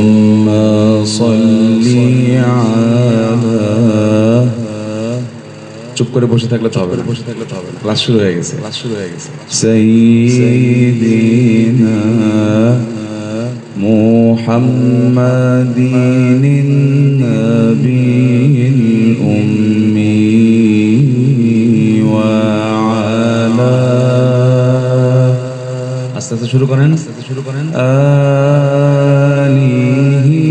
اللهم صل على চুপ করে বসে থাকলে তো হবে না, ক্লাস শুরু হয়ে গেছে। সাইয়্যিদিনা মুহাম্মাদিন নাবিয়িল উম্মি ওয়া আলা, আস্তে আস্তে শুরু করেন, আলিহি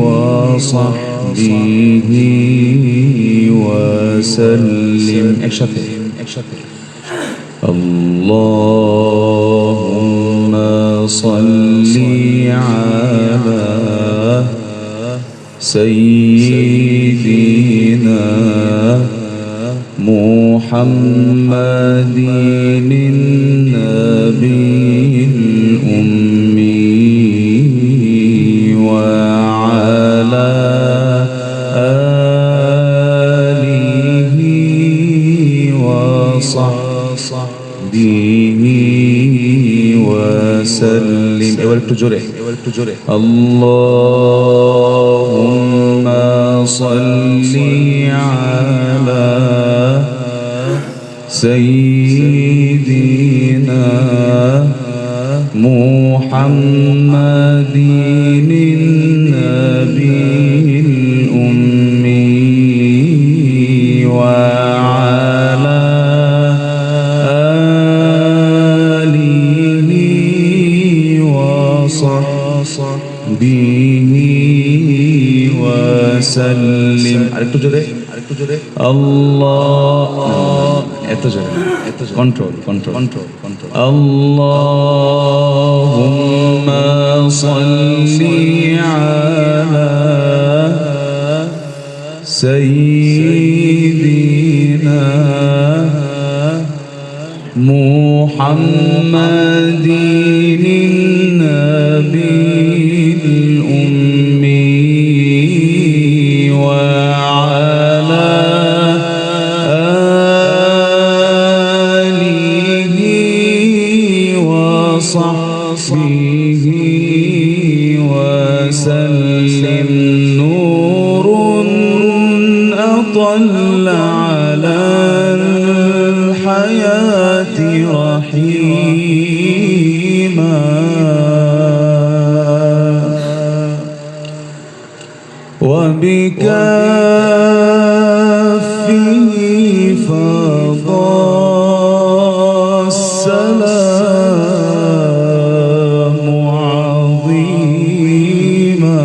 ওয়া সাহবিহি وسلم একসাথে اللهم صل على سيدنا محمد النبي الأمي وعلى وسلم এবার একটু জোরে اللهم صل على سيدنا محمد النبي الأمي وعلى وسلم আরেকটু জোরে আল্লাহ, এত জোরে কন্ট্রোল আল্লাহুম্মা সাল্লি আলা সাইয়্যিদিনা মুহাম্মাদিন নাবিয়িল উম্মি ওয়া আলা আলিহি ওয়া সাহবিহি ওয়া সাল্লিম নূরুন আতাল্লা আলাল হায়াতি রহিমা وبكافه فضى السلام عظيما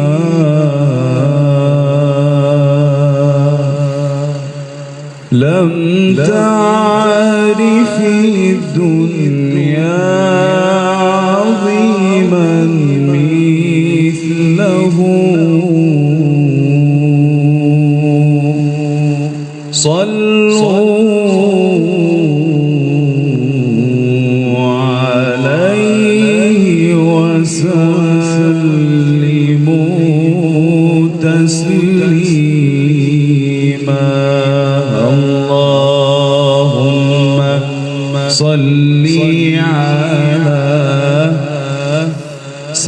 لم تعرف الدنيا عظيما مثله صلوا عليه وسلموا تسليما اللهم صل على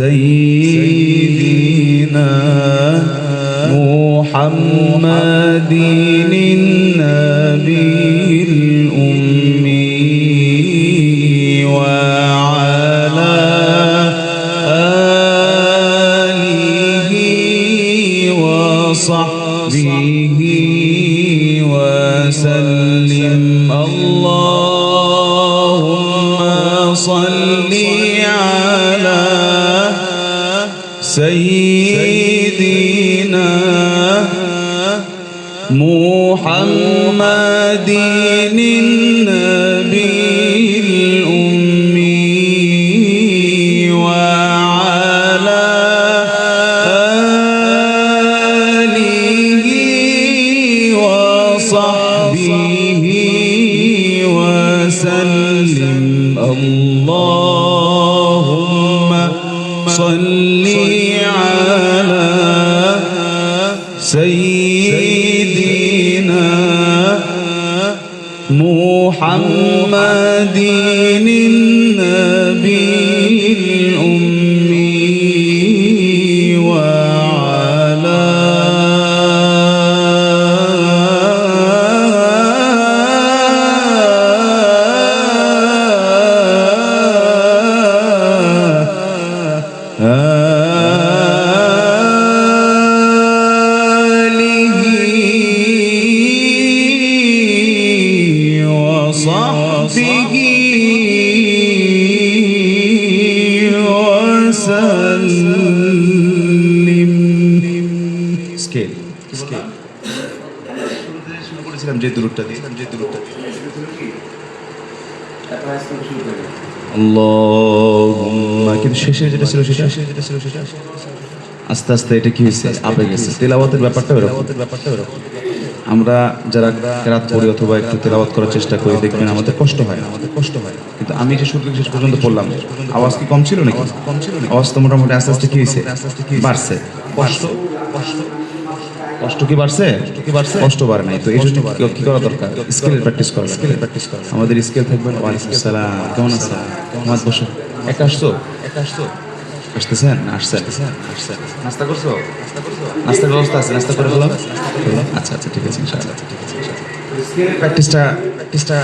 سيدنا محمد النبي الأمي وعلى آله وصحبه وسلم اللهم صل على سيدنا محمد النبي الأمي وعلى آله وصحبه وسلم اللهم صل على سيدنا محمد النبي الأمي آله وصحبه وسلم স্কেল স্কেল শুরু করেছিলাম যে দূরটা দিয়ে আল্লাহুম্মা, কিন্তু শেষে যেটা ছিল সেটা আস্তে আস্তে এটা কি হয়েছে, আবেগ গেছে। তেলাওয়াতের ব্যাপারটা এরকম। আমরা যারা কেরাত পড়ি অথবা একটু তেলাওয়াত করার চেষ্টা করি, দেখবেন আমাদের কষ্ট হয় না, কিন্তু আমি যে শুরু থেকে শেষ পর্যন্ত পড়লাম, আওয়াজ কি কম ছিল নাকি? আওয়াজ তো মোটামুটি আস্তে আস্তে কি হয়েছে, বাড়ছে। কষ্ট কষ্ট কি বাড়ছে? কষ্ট বাড়ে নাই। তো এই জন্য কি করা দরকার? স্কেলের প্র্যাকটিস করা। আমাদের স্কেল থাকবেন। ওয়ালাইকুম আসসালাম, কেমন আছেন? নামাজ বসো। একা আসছো? আসতেছেন? আসছেন? নাস্তা করছো? নাস্তার ব্যবস্থা আছে? নাস্তা করে ফেলাম। আচ্ছা আচ্ছা, ঠিক আছে ইনশাআল্লাহ। স্কেলের প্র্যাকটিসটা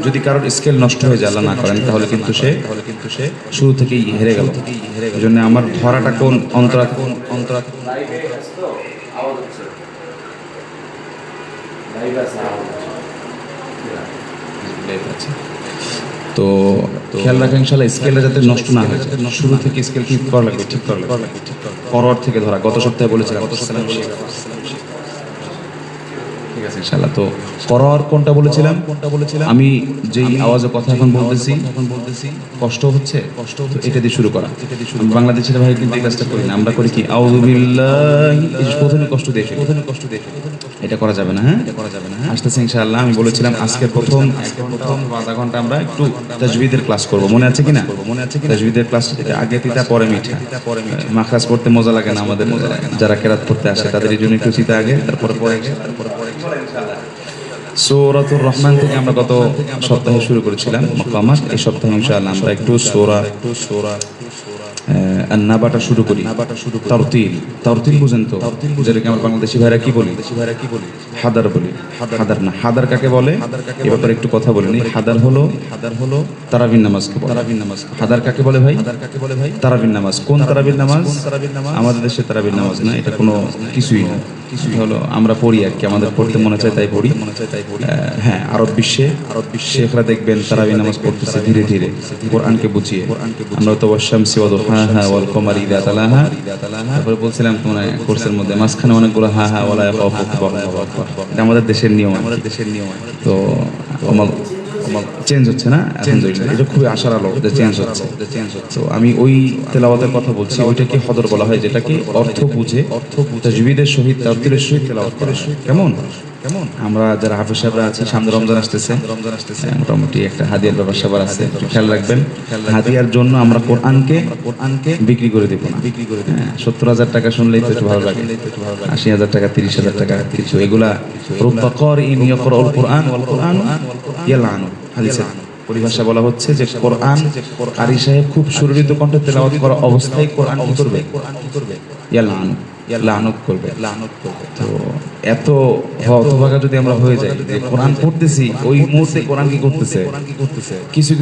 যদি কারোর স্কেল নষ্ট হয়ে যায়, আল্লাহ না করেন, তাহলে কিন্তু সে শুরু থেকেই হেরে গেল। এই জন্য আমার ধরাটা কোন অন্তরা তো খেয়াল রাখা ইনশাআল্লাহ, স্কেলটা যাতে নষ্ট না হয়। শুরু থেকে স্কেল ঠিক করা লাগবে, ফরওয়ার্ড থেকে ধরা। গত সপ্তাহে বলেছিলাম ঠিক আছে ইনশাআল্লাহ। তো ফরওয়ার্ড কোনটা বলেছিলাম? আমি যেই আওয়াজে কথা এখন বলতেছি কষ্ট হচ্ছে, এটা দিয়ে শুরু করা। বাংলাদেশের ভাই কিন্তু এই কাজটা করি না, আমরা করি কি, আউযু বিল্লাহি, প্রথমে কষ্ট দিয়ে এটা করা যাবে না। হ্যাঁ, আসতেছে ইনশাআল্লাহ। আমি বলেছিলাম আজকের প্রথম আধা ঘন্টা আমরা একটু তাজবিদের ক্লাস করব, মনে আছে কিনা? তাজবিদের ক্লাস আগে তিতা পরে মিঠা। মাখরাজ পড়তে মজা লাগে না আমাদের, যারা কেরাত পড়তে আসে তাদের এই জন্য একটু তিতা আগে, তারপরে সূরাতুর রহমান থেকে আমরা গত সপ্তাহে শুরু করেছিলাম মাকামাত। এই সপ্তাহে ইনশাআল্লাহ আমরা একটু সূরা নাবাটা শুরু করি। তারতিল বুঝেন তো? যেটাকে আমার বাংলাদেশি ভাইরা কি বলি? হাদার বলি। হাদার না, হাদার কাকে বলে এ ব্যাপারে একটু কথা বলিনি। হাদার হলো তারাবির নামাজকে বলে। হাদার কাকে বলে ভাই? তারাবির নামাজ। কোন তারাবির নামাজ? আমাদের দেশে তারাবির নামাজ না, এটা কোনো কিছুই না। হলো আমরা পড়ি আর কি, আমাদের পড়তে মনে চায় তাই পড়ি। হ্যাঁ, আরব বিশ্বে শেখরা দেখবেন তারাবির নামাজ পড়তেছে ধীরে ধীরে, কোরআনকে বুঝিয়ে। আমরা তো শামসি ওয়া দুহাহা ওয়াল কমারি ইযা তালাহা, তারপরে বলছিলাম তোমরা কোর্সের মধ্যে মাঝখানে অনেকগুলো হা হা ওয়ালা ইয়াখাফু, এটা আমাদের দেশের নিয়ম। তো চেঞ্জ হচ্ছে না আলহামদুলিল্লাহ, এটা খুবই আশার আলো যে চেঞ্জ হচ্ছে। তো আমি ওই তেলাওয়াতের কথা বলছি, ওইটাকে হদর বলা হয়, যেটাকে অর্থ বুঝে তাজবিদের সহিত তাওতিলের সহিত তেলাওয়াত করা। কেমন আমরা যারা হাফেজ সাহেবরা আছে, সামনে রমজান আসতেছে, মোটামুটি একটা হাদিয়ার ব্যাপার স্যাপার আছে, খেয়াল রাখবেন। হাদিয়ার জন্য আমরা কোরআনকে বিক্রি করে দেবো না। 70,000 টাকা শুনলেই তো একটু ভালো লাগে, 80,000 টাকা, 30,000 টাকা কিছু, এগুলা রুব্বা কারিইন ইয়াকরাউল কোরআন ওয়াল কোরআন ইয়ালআনু। হাদিসে পরিভাষা বলা হচ্ছে যে কোরআন কারি সাহেব খুব সুরভিত কণ্ঠে তেলাওয়াত করা অবস্থায় কোরআন কি করবে? ইয়ালআনু, লানত করবে। তো এত হতভাগা যদি আমরা হয়ে যাই যে কোরআন পড়তেছি, ওই মুহূর্তে কোরআন কি করতেছে? কিছু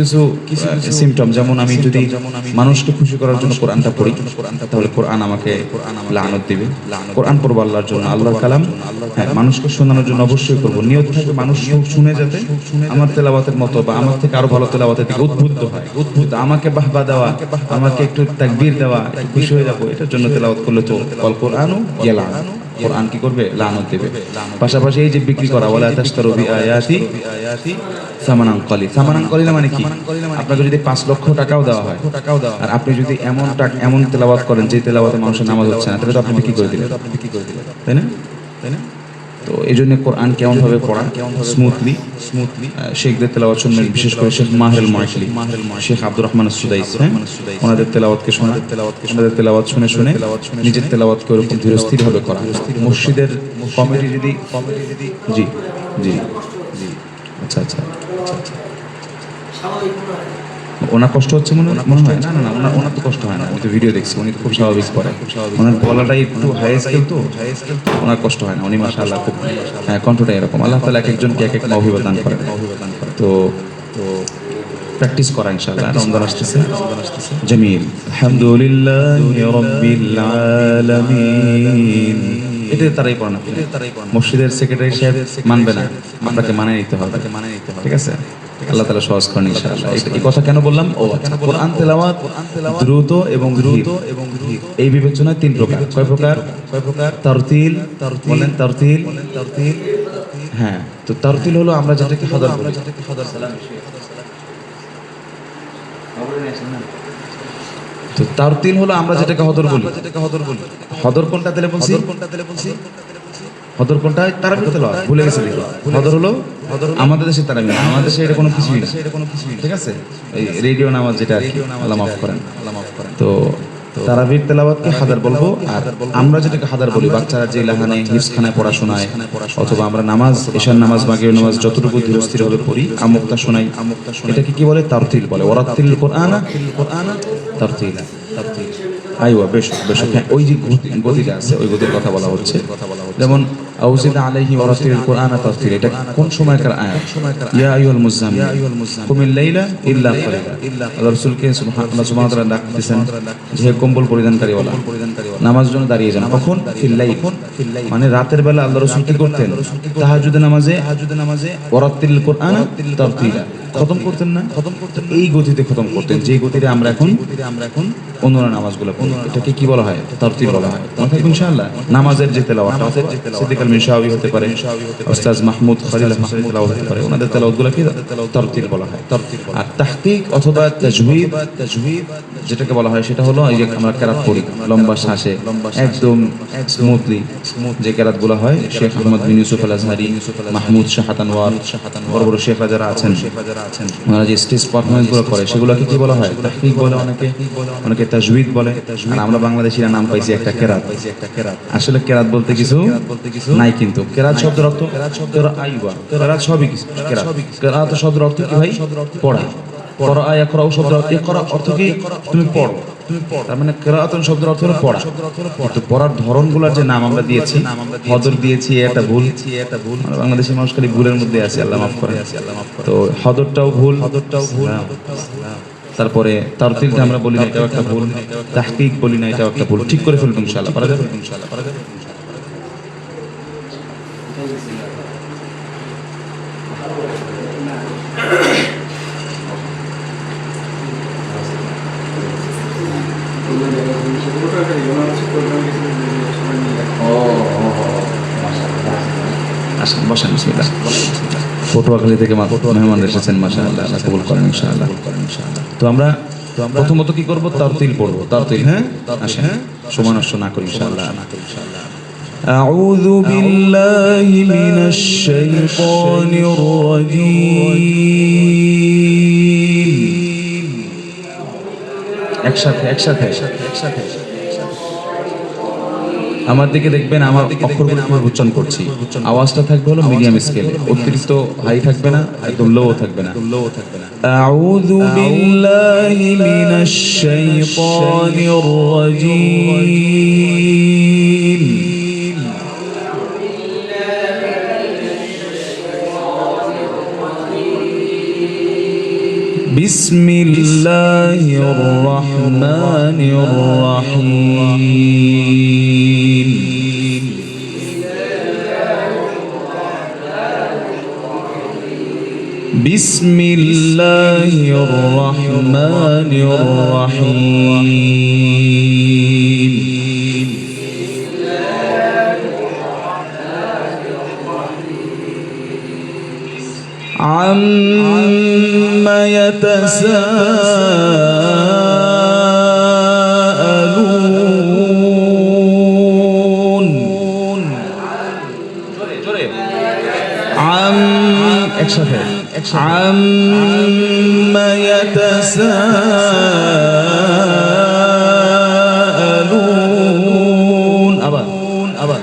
সিমটম, যেমন আমি যদি মানুষকে খুশি করার জন্য কোরআনটা পড়ি, তাহলে কোরআন আমাকে লানত দিবে। কোরআন পড়বো আল্লাহর জন্য, আল্লাহর কালাম। হ্যাঁ, মানুষকে শোনানোর জন্য অবশ্যই করবো, নিয়ত থাকবে মানুষ শুনে যাতে আমার তেলাওয়াতের মতো বা আমার থেকে আরো ভালো তেলাওয়াতের দিকে উদ্বুদ্ধ হয়, আমাকে বাহবা দেওয়া, আমাকে একটু তাকবীর দেওয়া, খুশি হয়ে যাবো, এটার জন্য তেলাওয়াত করলে তো কোরআনও ইয়ালানু, কোরআন কি করবে? লানত দেবে। পাশাপাশি এই যে বিক্রি করা, ওয়ালা তাশতারু বিআয়াতি সামানান কলিলা, মানে কি? আপনাকে যদি 5 লক্ষ টাকাও দেওয়া হয়, আর আপনি যদি এমন তেলাওয়াত করেন যে তেলাওয়াতে মানুষের নামাজ হচ্ছে না, তাহলে তো আপনি বিক্রি করে দিলেন, তাই না? তো এই জন্য কোরআন কেমন ভাবে পড়া, স্মুথলি শেখদের তেলাওয়াত শুনবেন, বিশেষ করে শেখ মাহরুল মাইশলি, শেখ আব্দুর রহমান সুদাইস, ওনাদের তেলাওয়াতকে শোনা, ওনাদের তেলাওয়াত শুনে নিজের তেলাওয়াতকে ওরকম ধীরস্থির ভাবে করা। মসজিদের কমিটি যদি জি জি জি আচ্ছা আচ্ছা আচ্ছা, ওনার কষ্ট হচ্ছে মনে হয়? না, ওনার তো কষ্ট হয় না, আমি তো ভিডিও দেখছি, উনি খুব স্বাভাবিক পড়ে। ওনার গলাটাই একটু হাই স্কেল, তো ওনার কষ্ট হয় না, উনি মাশাআল্লাহ খুব কণ্ঠটা এরকম। আল্লাহ তাআলা এক একজনকে এক এক মাওহিবা দান করেন। তো প্র্যাকটিস করা ইনশাআল্লাহ। রমজান আসতেছে, জামিল আলহামদুলিল্লাহি রাব্বিল আলামিন, এটা তারাই পড়ানো। মসজিদের সেক্রেটারি সাহেব মানবে না, আপনাকে মানে নিতে হবে, ঠিক আছে? আল্লাহ তাআলা সহজ করেন ইনশাআল্লাহ। এই কথা কেন বললাম? ও আচ্ছা, কোরআন তেলাওয়াত দ্রুত এবং ধীর, এই বিবেচনায় তিন প্রকার। কয় প্রকার? তারতিল, বলেন তারতিল। হ্যাঁ, তো তারতিল হলো আমরা যেটাকে হদর বলি। তো তারতিল হলো আমরা যেটাকে হদর বলি। হদর কোনটা তেলে বলছি? হদর কোনটা? তারাবির তেলাওয়াত ভুলে গেছে দেখি। হদর হলো আমাদের দেশে তারাবি না, আমাদের দেশে এটা কোনো কিছুই না, ঠিক আছে? এই রেডিও নামাজ যেটা আর কি, আল্লাহ মাফ করেন। তো তারাবির তেলাওয়াতকে হাদার বলবো। আর আমরা যেটাকে হাদার বলি, বাচ্চারা যে লাহানে হিফজখানায় পড়াশোনায়, অথবা আমরা নামাজ, ঈশার নামাজ, মাগরিবের নামাজ যতটুকু ধীরস্থিরভাবে পড়ি, আমুক্তা শোনাই, এটাকে কি বলে? তারতিল বলে। ওয়ারাত্তিল কোরআনা তারতিলা। আইওয়া, বেশ বেশ। হ্যাঁ, ওই যে গতিটা আছে, ওই গতির কথা বলা হচ্ছে। যেমন আউযিদ আলাইহি ওয়ারাত্তিল কোরআনা তারতিলা, এটা কোন সময়কার আয়াত? ইয়া আইয়ুহাল মুযাম্মিল কুমিল লাইলা ইল্লা কালিলা। আল্লাহ রাসূলকে সুবহানাল্লাহ সুবহানাহু ওয়া তাআলা ডাকতেছেন যে কম্বল পরিধানকারী ওয়ালা, নামাজের জন্য দাঁড়িয়ে যান। কখন? ফিল লাইল, মানে রাতের বেলা আল্লাহ রাসূল কি করতেন? তাহাজ্জুদের নামাজে ওয়ারাত্তিল কোরআনা তারতিলা খতম করতেন না? এই গতিতে খতম করতেন, যে গতিতে আমরা এখন অন্যান্য নামাজগুলো পড়ি। এটাকে কি বলা হয়? তারতিল বলা হয়। মনে থাকবে ইনশাআল্লাহ। নামাজের যে তেলাওয়াতটা, সিদ্দিক আল মিনশাওয়ি হতে পারে, উস্তাদ মাহমুদ খলিল আহমদের তেলাওয়াত হতে পারে, ওনাদের তেলাওয়াতগুলোকে তারতিল বলা হয়। আর তাহকিক অথবা তাজউইদ যেটাকে বলা হয়, সেটা হলো এই যে আমরা কেরাত পড়ি লম্বা শ্বাসে, একদম স্মুথলি যে কেরাতগুলো হয়, শেখ আহমদ বিন ইউসুফ আল আজহারি, মাহমুদ শাহাত আনোয়ার, বড় বড় শেখরা যারা আছেন, ওনারা যে স্টেজ পারফরমেন্সগুলো করে, সেগুলোকে কি বলা হয়? তাহকিক বলে, অনেকে তাজউইদ বলে। আর আমরা বাংলাদেশিরা নাম পাইছি একটা কেরাত। আসলে কেরাত বলতে কিছু নাই, কিন্তু কেরাত শব্দের অর্থ আইবা, কেরাত সবই কিছু। কেরাত শব্দের অর্থ কি ভাই? পড়া। পড়া, ইয়াকরাউ শব্দের অর্থ ইকরা, অর্থ কি? তুমি পড়ো। তার মানে কেরাত শব্দের অর্থ হলো পড়া। তো পড়ার ধরনগুলোর যে নাম আমরা দিয়েছি, হদর দিয়েছি, এটা ভুল। বাংলাদেশের মানুষ খালি ভুলের মধ্যে আছে, আল্লাহ মাফ করেন। তো হদরটাও ভুল, তারপরে তারতিলটা আমরা বলি না, এটাও একটা ভুল। তাহকিক বলি না, এটাও একটা ভুল। ঠিক করে ফেলবো ইনশাআল্লাহ, পারা যাবে। আসেন, বসেন, বিসমিল্লাহ। পটুয়াখালী থেকে মেহমান এসেছেন, মাশাআল্লাহ, আল্লাহ কবুল করেন ইনশাআল্লাহ। তো আমরা প্রথমত কি করব? তারতিল পড়ব। তারতিল, হ্যাঁ, আসেন, সমানস্য না করি ইনশাআল্লাহ। আউযু বিল্লাহি মিনাশ শাইতানির রাজীম। একসাথে আমার দিকে দেখবেন, আমার অক্ষরগুলো কিভাবে উচ্চারণ করছি। আওয়াজটা থাকবে হলো মিডিয়াম স্কেলে, অতিরিক্ত হাই থাকবে না, একদম লো থাকবে না। আউযু বিল্লাহি মিনাশ শাইতানির রাজীম। বিসমিল্লাহির রহমানির রহিম। বিসমিল্লাহির রহমানির রহিম। আম্মা ইয়াতাসাআলুন। একসাথে। আম্মা ইয়াতাসাআলুন। আবার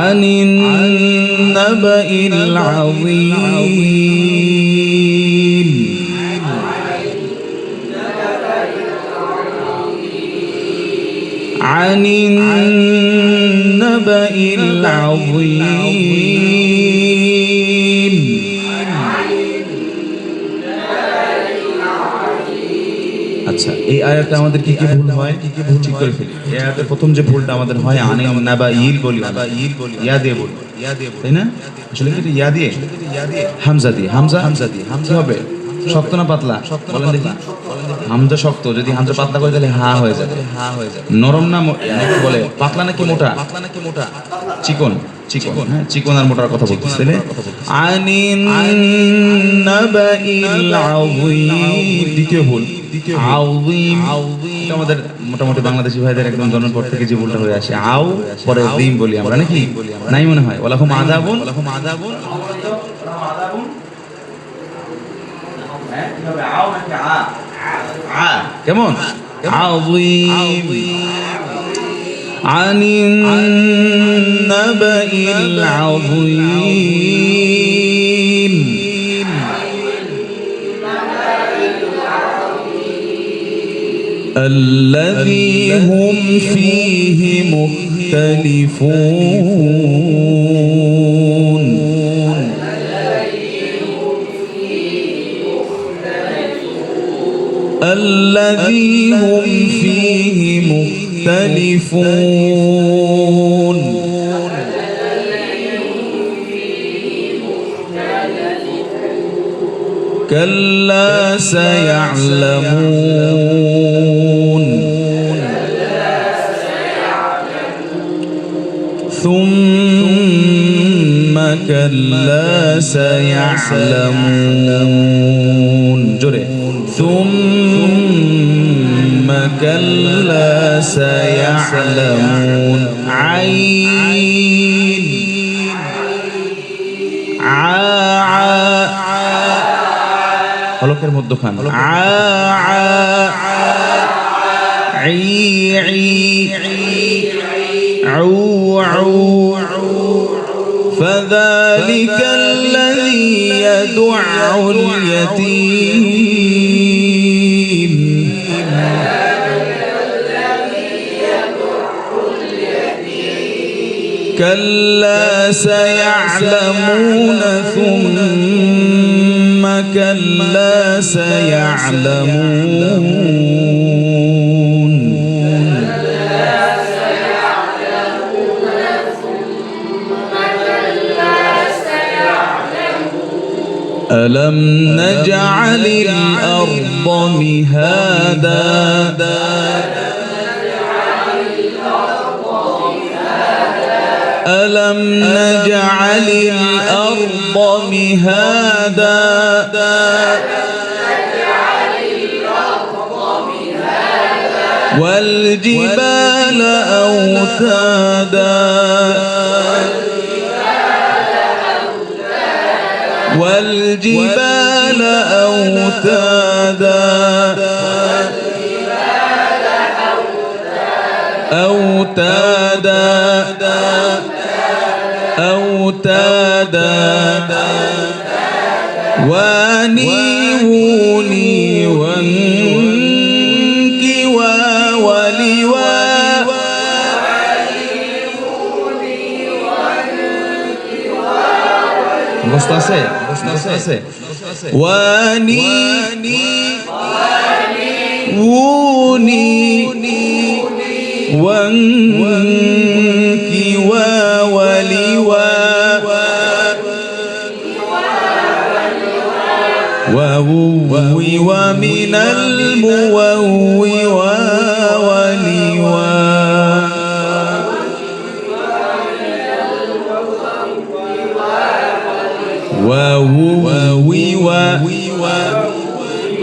আনিন নাবাইল আযীম। عن النبأ النبأ العظيم আচ্ছা এই আয়াতে আমাদের কি কি ভুল হয় ঠিক করে ফেলি এই আয়াতের প্রথম যে ভুলটা আমাদের হয় আনিন নাবাইল বলি ইয়া দিয়ে বলি তাই না আসলে কি ইয়া দিয়ে হামজা দিয়ে হামজা কি হবে শক্ত না পাতলা বলেন দেখি হামজা শক্ত যদি হামজা পাতলা করে তাহলে হা হয়ে যাবে নরম না নাকি বলে পাতলা নাকি মোটা চিকন চিকন হ্যাঁ চিকন আর মোটার কথা বলতেছি তাহলে আনিন নাবাইল আযীম দ্বিতীয় ভুল আযীম এটা আমাদের মোটামুটি বাংলাদেশি ভাইদের একদম জন্মের পর থেকে যে ভুলটা হয়ে আসে আও পরে যীম বলি আমরা নাকি নাই মনে হয় ওয়ালাকুম আযাবুন কেমন عظيم عن النبأ العظيم الذي هم فيه مختلفون الذي هم فيه مختلفون كلا سيعلمون ثم كلا سيعلمون جري ثم كلا سيعلمون عين হলকের মধ্যখান فذلك الذي يدع اليتيم كلا سيعلمون ثم كلا سيعلمون ألم نجعل الأرض مهادا ألم نجعل الأرض مهادا والجبال أوتادا والجبال أوتادا أوتادا ونيوني وانكوا ولوا غستاسه وانكوا ولوا ومن الموو ولوا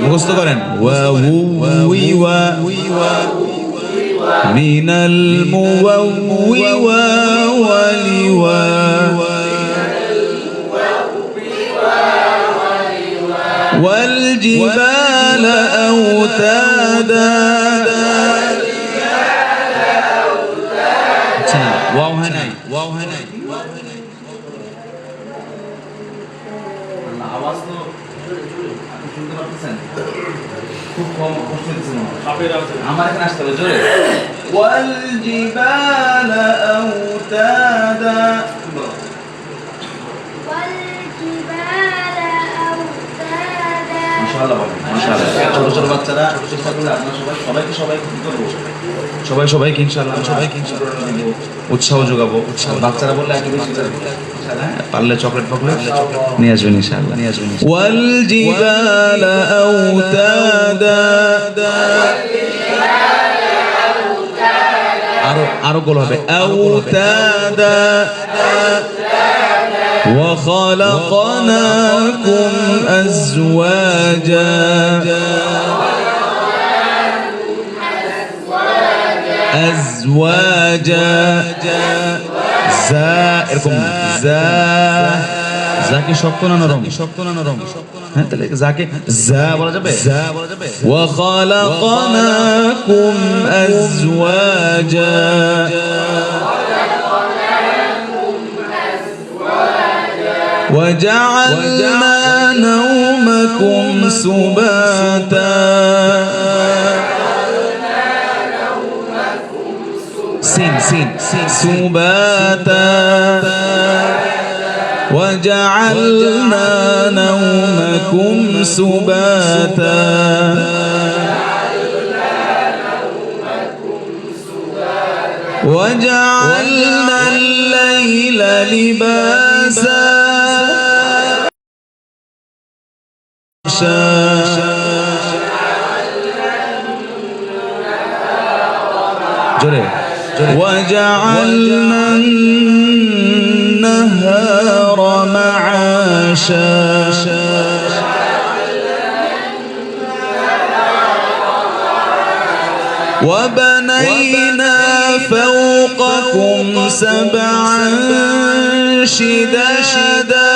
মুখস্থ করেন من الموو ولوا والجبال أوتادا واو هناي আওয়াজ তো শুনতে পাচ্ছেন? খুব কম কষ্ট দিচ্ছে আমার এখানে আসতে হবে জোরে। ওয়াল জিবালা আওতাদা, মাশাআল্লাহ মাশাআল্লাহ। ছোট ছোট বাচ্চারা চেষ্টা করলে আপনারা সবাইকে কি করবো, সবাইকে ইনশাআল্লাহ উৎসাহ যোগাবো। বাচ্চারা বললে একটু বেশি পারলে চকলেট নিয়ে আসবেন ইনশাআল্লাহ। ওয়াল জিবালা আওতাদা, আরো গোল হবে আওতাদা। وخلقناكم أزواجا زا এরকম জাকে শক্ত না নরম? হ্যাঁ, তাহলে জাকে জা বলা যাবে। وخلقناكم أزواجا وجعلنا نومكم سباتا سين سباتا وجعلنا نومكم سباتا وجعلنا الليل لباسا جري وجعلنا النهار معاشا وبنينا فوقكم سبعا شدادا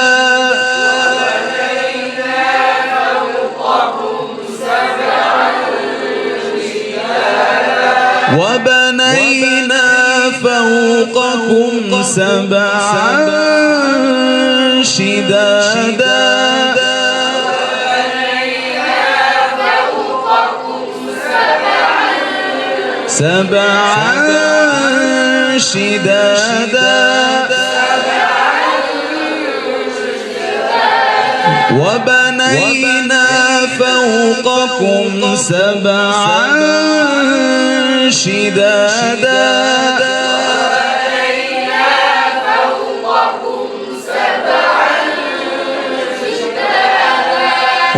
وبنينا فوقكم سبعا شدادا سبعا شدادا وبنينا فوقكم سبعا شدادا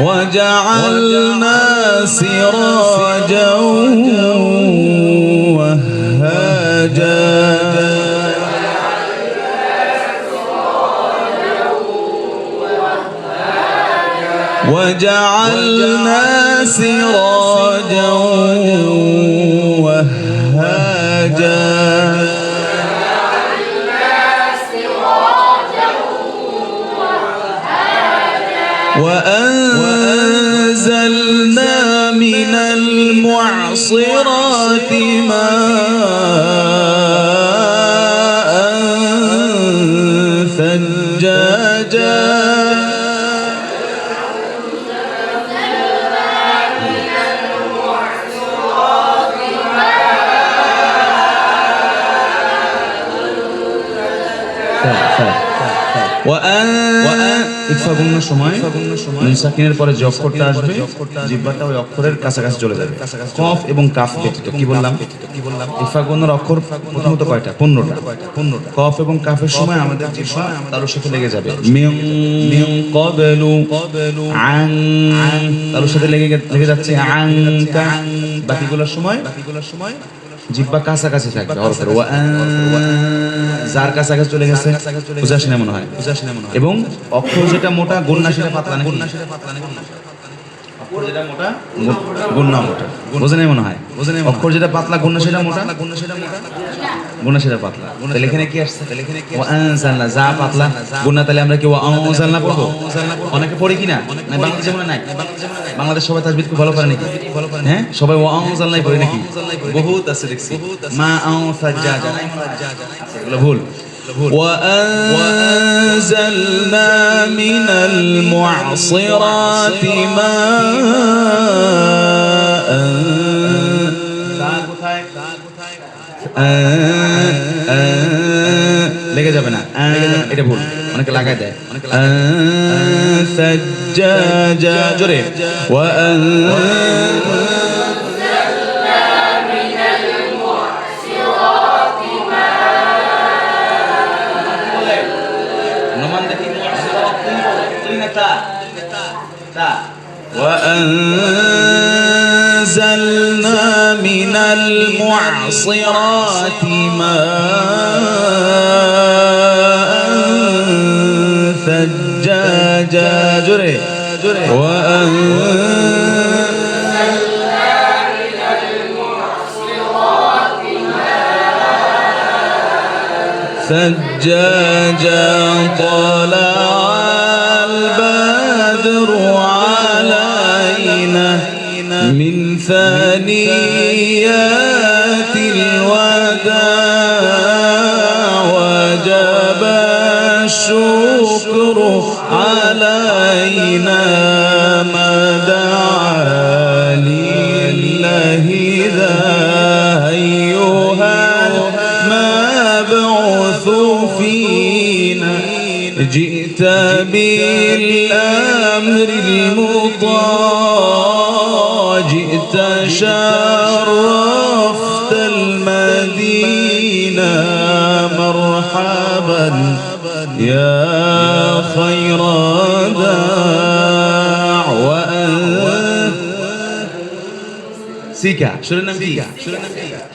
وجعلنا سراجا وهاجا وجعلنا سراجا وهاجا وأنزلنا من المعصرات ماء ثجاجا নুন সাকিনের পরে যে অক্ষরটা আসবে জিহ্বাটা ওই অক্ষরের কাছাকাছি চলে যাবে। কফ এবং কাফ ব্যতীত কি বললাম? ইফা গুণের অক্ষর প্রথমত কয়টা? 15টা। কফ এবং কাফের সময় আমাদের জিহ্বা তালুর সাথে লেগে যাবে। মিন ক্বাবলু আন, তালুর সাথে লেগে যাচ্ছে আনকা। বাকিগুলোর সময় জিহ্বা কাছাকাছি থাকবে হরফের। যার কাছাকাছি চলে গেছে বুঝাস না মনে হয়। এবং অক্ষর যেটা মোটা গুণনা সেটা পাতলা না, অক্ষর যেটা মোটা গুণনা মোটা, বোঝে নাই মনে হয়। অক্ষর যেটা পাতলা গুণনা সেটা মোটা, গুণনা সেটা পাতলা। তাহলে এখানে কি আসছে? ওয়ানজালনা, যা পাতলা গুণনা, তাহলে আমরা কি ওয়ানজালনা পড়বো? অনেকে পড়ি কিনা? না বাংলাদেশে মনে নাই। বাংলাদেশ সবাই তাজবিদ খুব ভালো পারে নাকি? হ্যাঁ, সবাই ওয়ানজালনাই পড়ে নাকি? বহুত আছে দেখছি। মা আও সাজ্জাজা, এগুলো ভুল। وأنزلنا من المعصرات ماء লেগে যাবে না, এটা ভুল, অনেকে লাগাই দেয়। সাজ্জাজা জোরে وأنزلنا من المعصرات ماء ثجاجا جري ثجاجا طلع البدر علينا من ثنيات الوداع وجب الشكر علينا ما دعا لله ذا أيها المبعوث فينا جئت بالأمر المطاع جئت شرفت المدينة مرحبا يا خير داع সিকা সুরের নাম কি?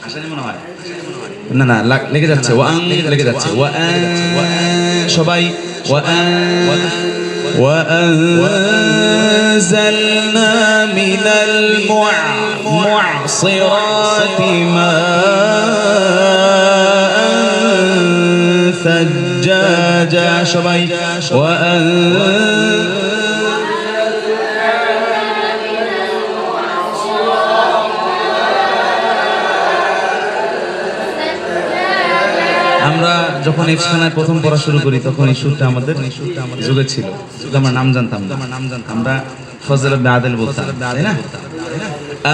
আসানি মনে হয় না, না লেগে যাচ্ছে, ওয়াং লেগে যাচ্ছে, সবাই وأنزلنا من المعصرات ماء ثجاجا সবাই আমরা যখন এফখানায় প্রথম পড়া শুরু করি তখন এই সুরটা আমাদের যুগে ছিল, আমরা নাম জানতাম না, আমরা ফজল ইবনে আদিল বলতাম, তাই না?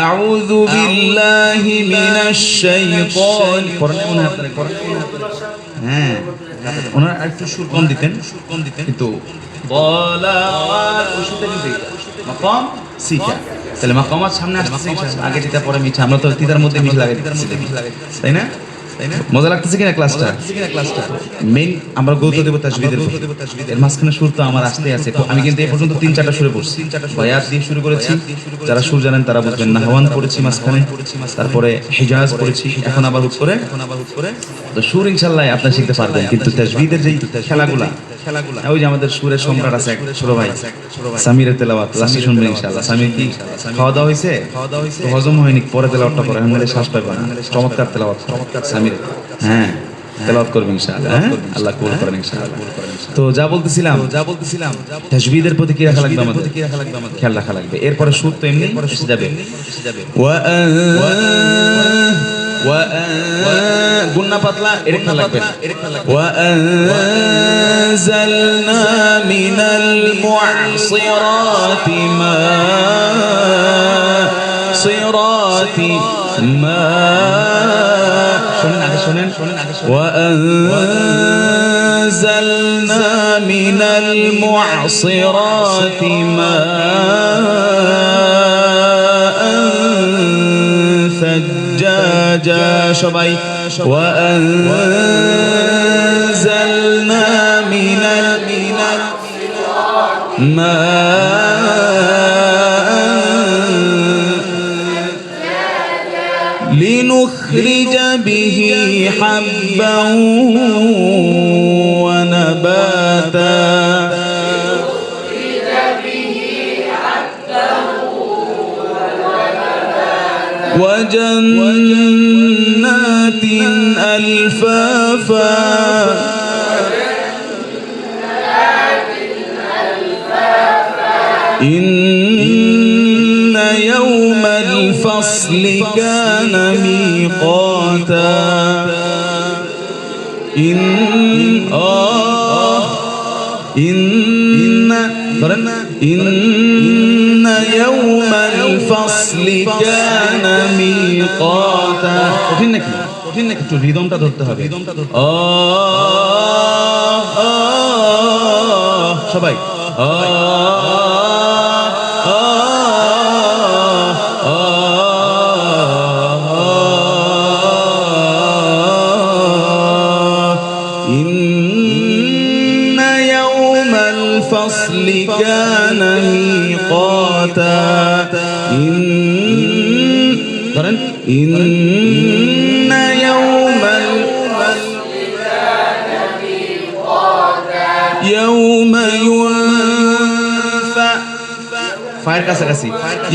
আউযু বিল্লাহি মিনাশ শাইতান হ্যাঁ, ওনারা একটু সুর কম দিতেন কিন্তু বলা মাকাম সিকা, তাহলে মাকামাত সামনে আসছে, আগে যেটা পরে মিঠা, আমরা তো তিতার মধ্যে মিঠা লাগাই, তাই না? মজা লাগতেছে কিনা ক্লাসটা? মেইন আমরা গুরুত্ব দেব তাজবিদের, এর মাঝখানে সুর তো আমার আসতে আছে। আমি কিন্তু এই পর্যন্ত 3-4টা সুরে পড়ছি, বায়াত দিয়ে শুরু করেছি, যারা সুর জানেন তারা বুঝবেন। নাহওয়ান পড়েছি মাঝখানে, তারপরে হিজাজ পড়েছি, এখন আবার হুট করে তো সুর ইনশাআল্লাহ আপনারা শিখতে পারবেন। কিন্তু তাজবিদের যেই খেলাগুলা, ওই যে আমাদের সুরের সম্রাট আছে এক ছোট ভাই সামিরের তেলাওয়াত, লাস্টে শুনবেন ইনশাআল্লাহ। সামির কি খাওয়া দাওয়া হয়েছে? তো হজম হয়নি, পরে তেলাওয়াতটা করে নাহলে শ্বাস পাবে না। চমৎকার তেলাওয়াত সামির, হ্যাঁ তেলাওয়াত করবেন ইনশাআল্লাহ, আল্লাহ কবুল করেন ইনশাআল্লাহ। তো যা বলতেছিলাম তাজবিদের প্রতি কি রাখা লাগবে আমাদের? খেয়াল রাখা লাগবে। এরপরে সুর তো এমনি এসে যাবে, গুন্না পাতলা এর খেয়াল রাখবেন। وأنزلنا من المعصرات ماء وأنزلنا من المعصرات ماء ثجاجا সবাই وأنزلنا من الماء لنخرج به حبا ونباتا وجنات ألفافا إن يوم الفصل كان ميقاتا إن ইন্না ইয়াউমাল ফাসলি কানা মিকাতা। কঠিন নাকি? একটু রিদমটা ধরতে হবে। সবাই ইন্না ইয়াউমাল ফাসলি কানা মিকাতা। ইন্না ইয়াউমাল ইয়াউমা ইউনফা ফায়ের কাছাকাছি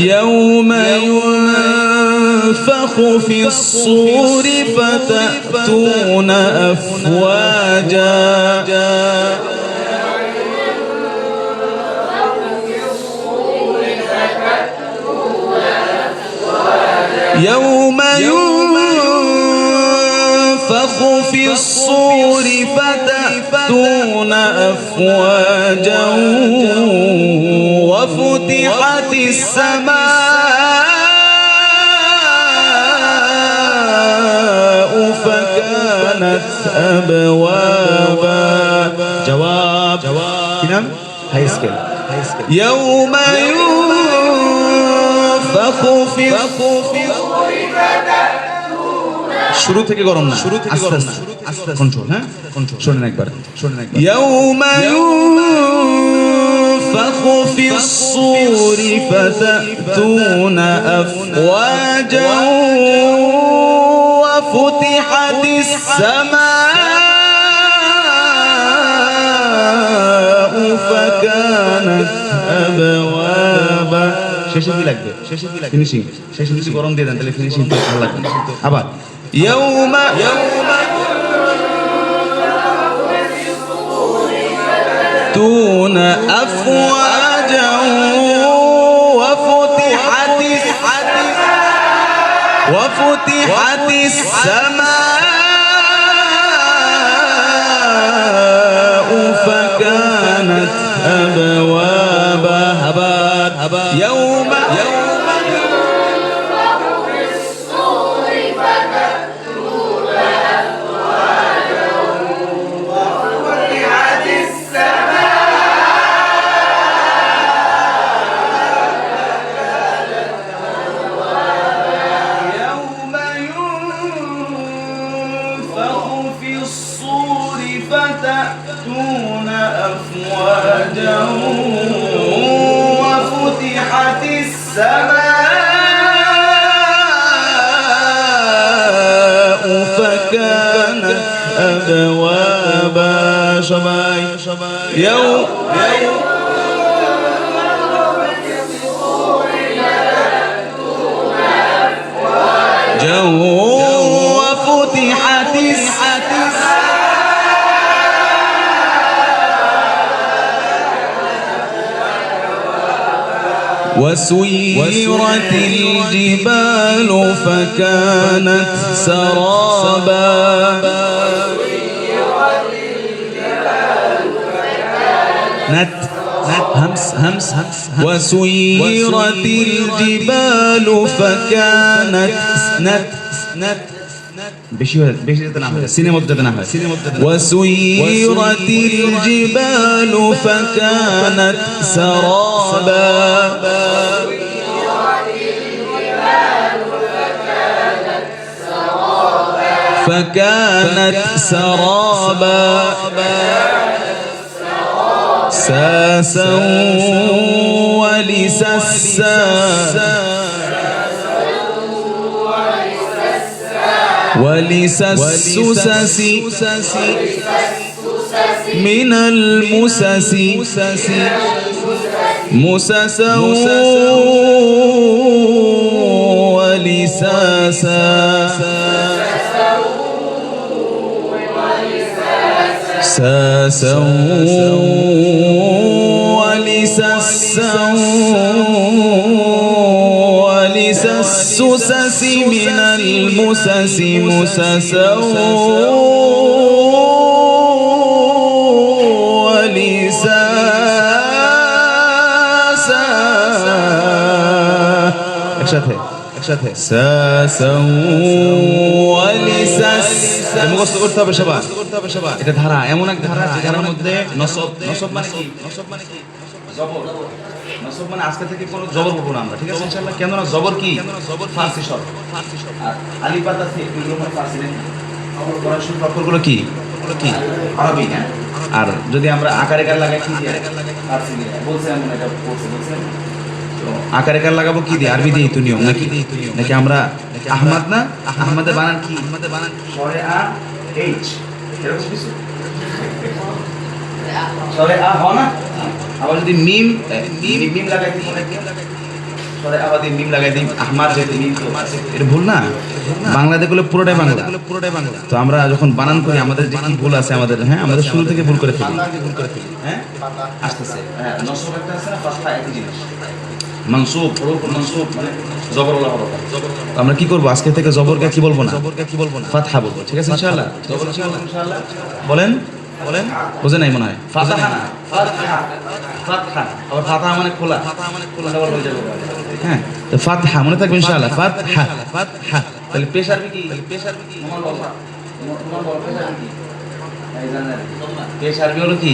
ইয়াউমা ইউনফাখু ফিস সূরি ফাতাতুনা আফওয়াজা। يوم ينفخ في الصور فتأتون أفواجا وفتحت السماء فكانت أبوابا. جواب كلام هاي سكيل. يوم ينفخ في শুরু থেকে গরম না, আস্তে কন্ট্রোল। হ্যাঁ কন্ট্রোল। শোনেন একবার। ইয়াউমা ইউনফাখু ফিস সূরি ফাতাতুনা আফওয়াজান ওয়া ফুতিহাতিস সামাউ ফাকানাত আবওয়াবা। শেষে কি লাগবে? ফিনিশিং। শেষে যদি গরম দিয়ে দেন তাহলে ফিনিশিং ভালো লাগবে। আবার ইয়াউমা তুনা আফওয়াজান ওয়া ফুতিহাতিস সামাউ ফাকানাত আবওয়াবা। আবার ইয়াউমা فتأتون أفواجا وفتحت السماء فكانت أبوابا. شباي يوم وفتحت وسيرت الجبال فكانت سرابا. همس وسيرت الجبال فكانت বেশি যেতে না হয়, সিনেমা যেতে না হয়। وسيرت الجبال فكانت سرابا. فكانت سرابا ساسا ولسسا ولسسس من المسس مسسا ولساسا ساسا ولسسا ولسسس من المسس مسسا ولساسا একসাথে একসাথে মুখস্থ করতে হবে সবার। এটা ধারা, এমন এক ধারা যে ধারার মধ্যে নসব, নসব মানে কি? নসব মানে কি? জবর। নসব মানে আজকে থেকে কোনো জবর বলবো না আমরা, ঠিক আছে ইনশাআল্লাহ। কেন না জবর কি? জবর ফার্সি শব্দ। আর আলিফ বা তা থেকে এগুলো মানে ফার্সি নেই। কোরআন শরীফের অক্ষরগুলো কি? কি আরবি না। আর যদি আমরা আকারে কার লাগাই কি দিয়ে? ফার্সি দিয়ে। বলছে এমন এটা বলছেন আকারে কার লাগাবো কি দিয়ে? আরবি দিয়ে তো নিয়ম নাকি? নাকি আমরা আহমদ না, আহমদের বানান কি? আহমদের বানান সরে আ এইচ, এরকম কিছু সরে আ হয় না। আবার যদি মিম মিম লাগাই দিই সরে আবার দিই মিম লাগাই দিই আহমদ, যেহেতু মিম তো এটা ভুল না। বাংলাতে গুলো পুরোটাই বাংলা। তো আমরা যখন বানান করি আমাদের যে কি ভুল আছে আমাদের, হ্যাঁ আমাদের শুরু থেকে ভুল করে ফেলি। হ্যাঁ আসতেছে, হ্যাঁ নসব একটা আছে না, ফাতহা একই জিনিস। মানসুব, মানসুব মানে জবর ওলা হবে। আমরা কি করব আজকে থেকে? জবরকে কি বলবো না, ফাতহা বলবো, ঠিক আছে ইনশাআল্লাহ। জবর ইনশাআল্লাহ বলেন বলেন, বুঝে নাই মনে হয়? ফাতহা না, ফাতহা, ফাতহা। আবার ফাতহা মানে খোলা, ফাতহা মানে খোলা ডাবল হয়ে যাবে। হ্যাঁ তো ফাতহা মনে থাকবে ইনশাআল্লাহ। ফাতহা, ফাতহা। তাহলে পেশ আরবি কি? পেশ আরবি কি? পেশ আরবি হলো কি?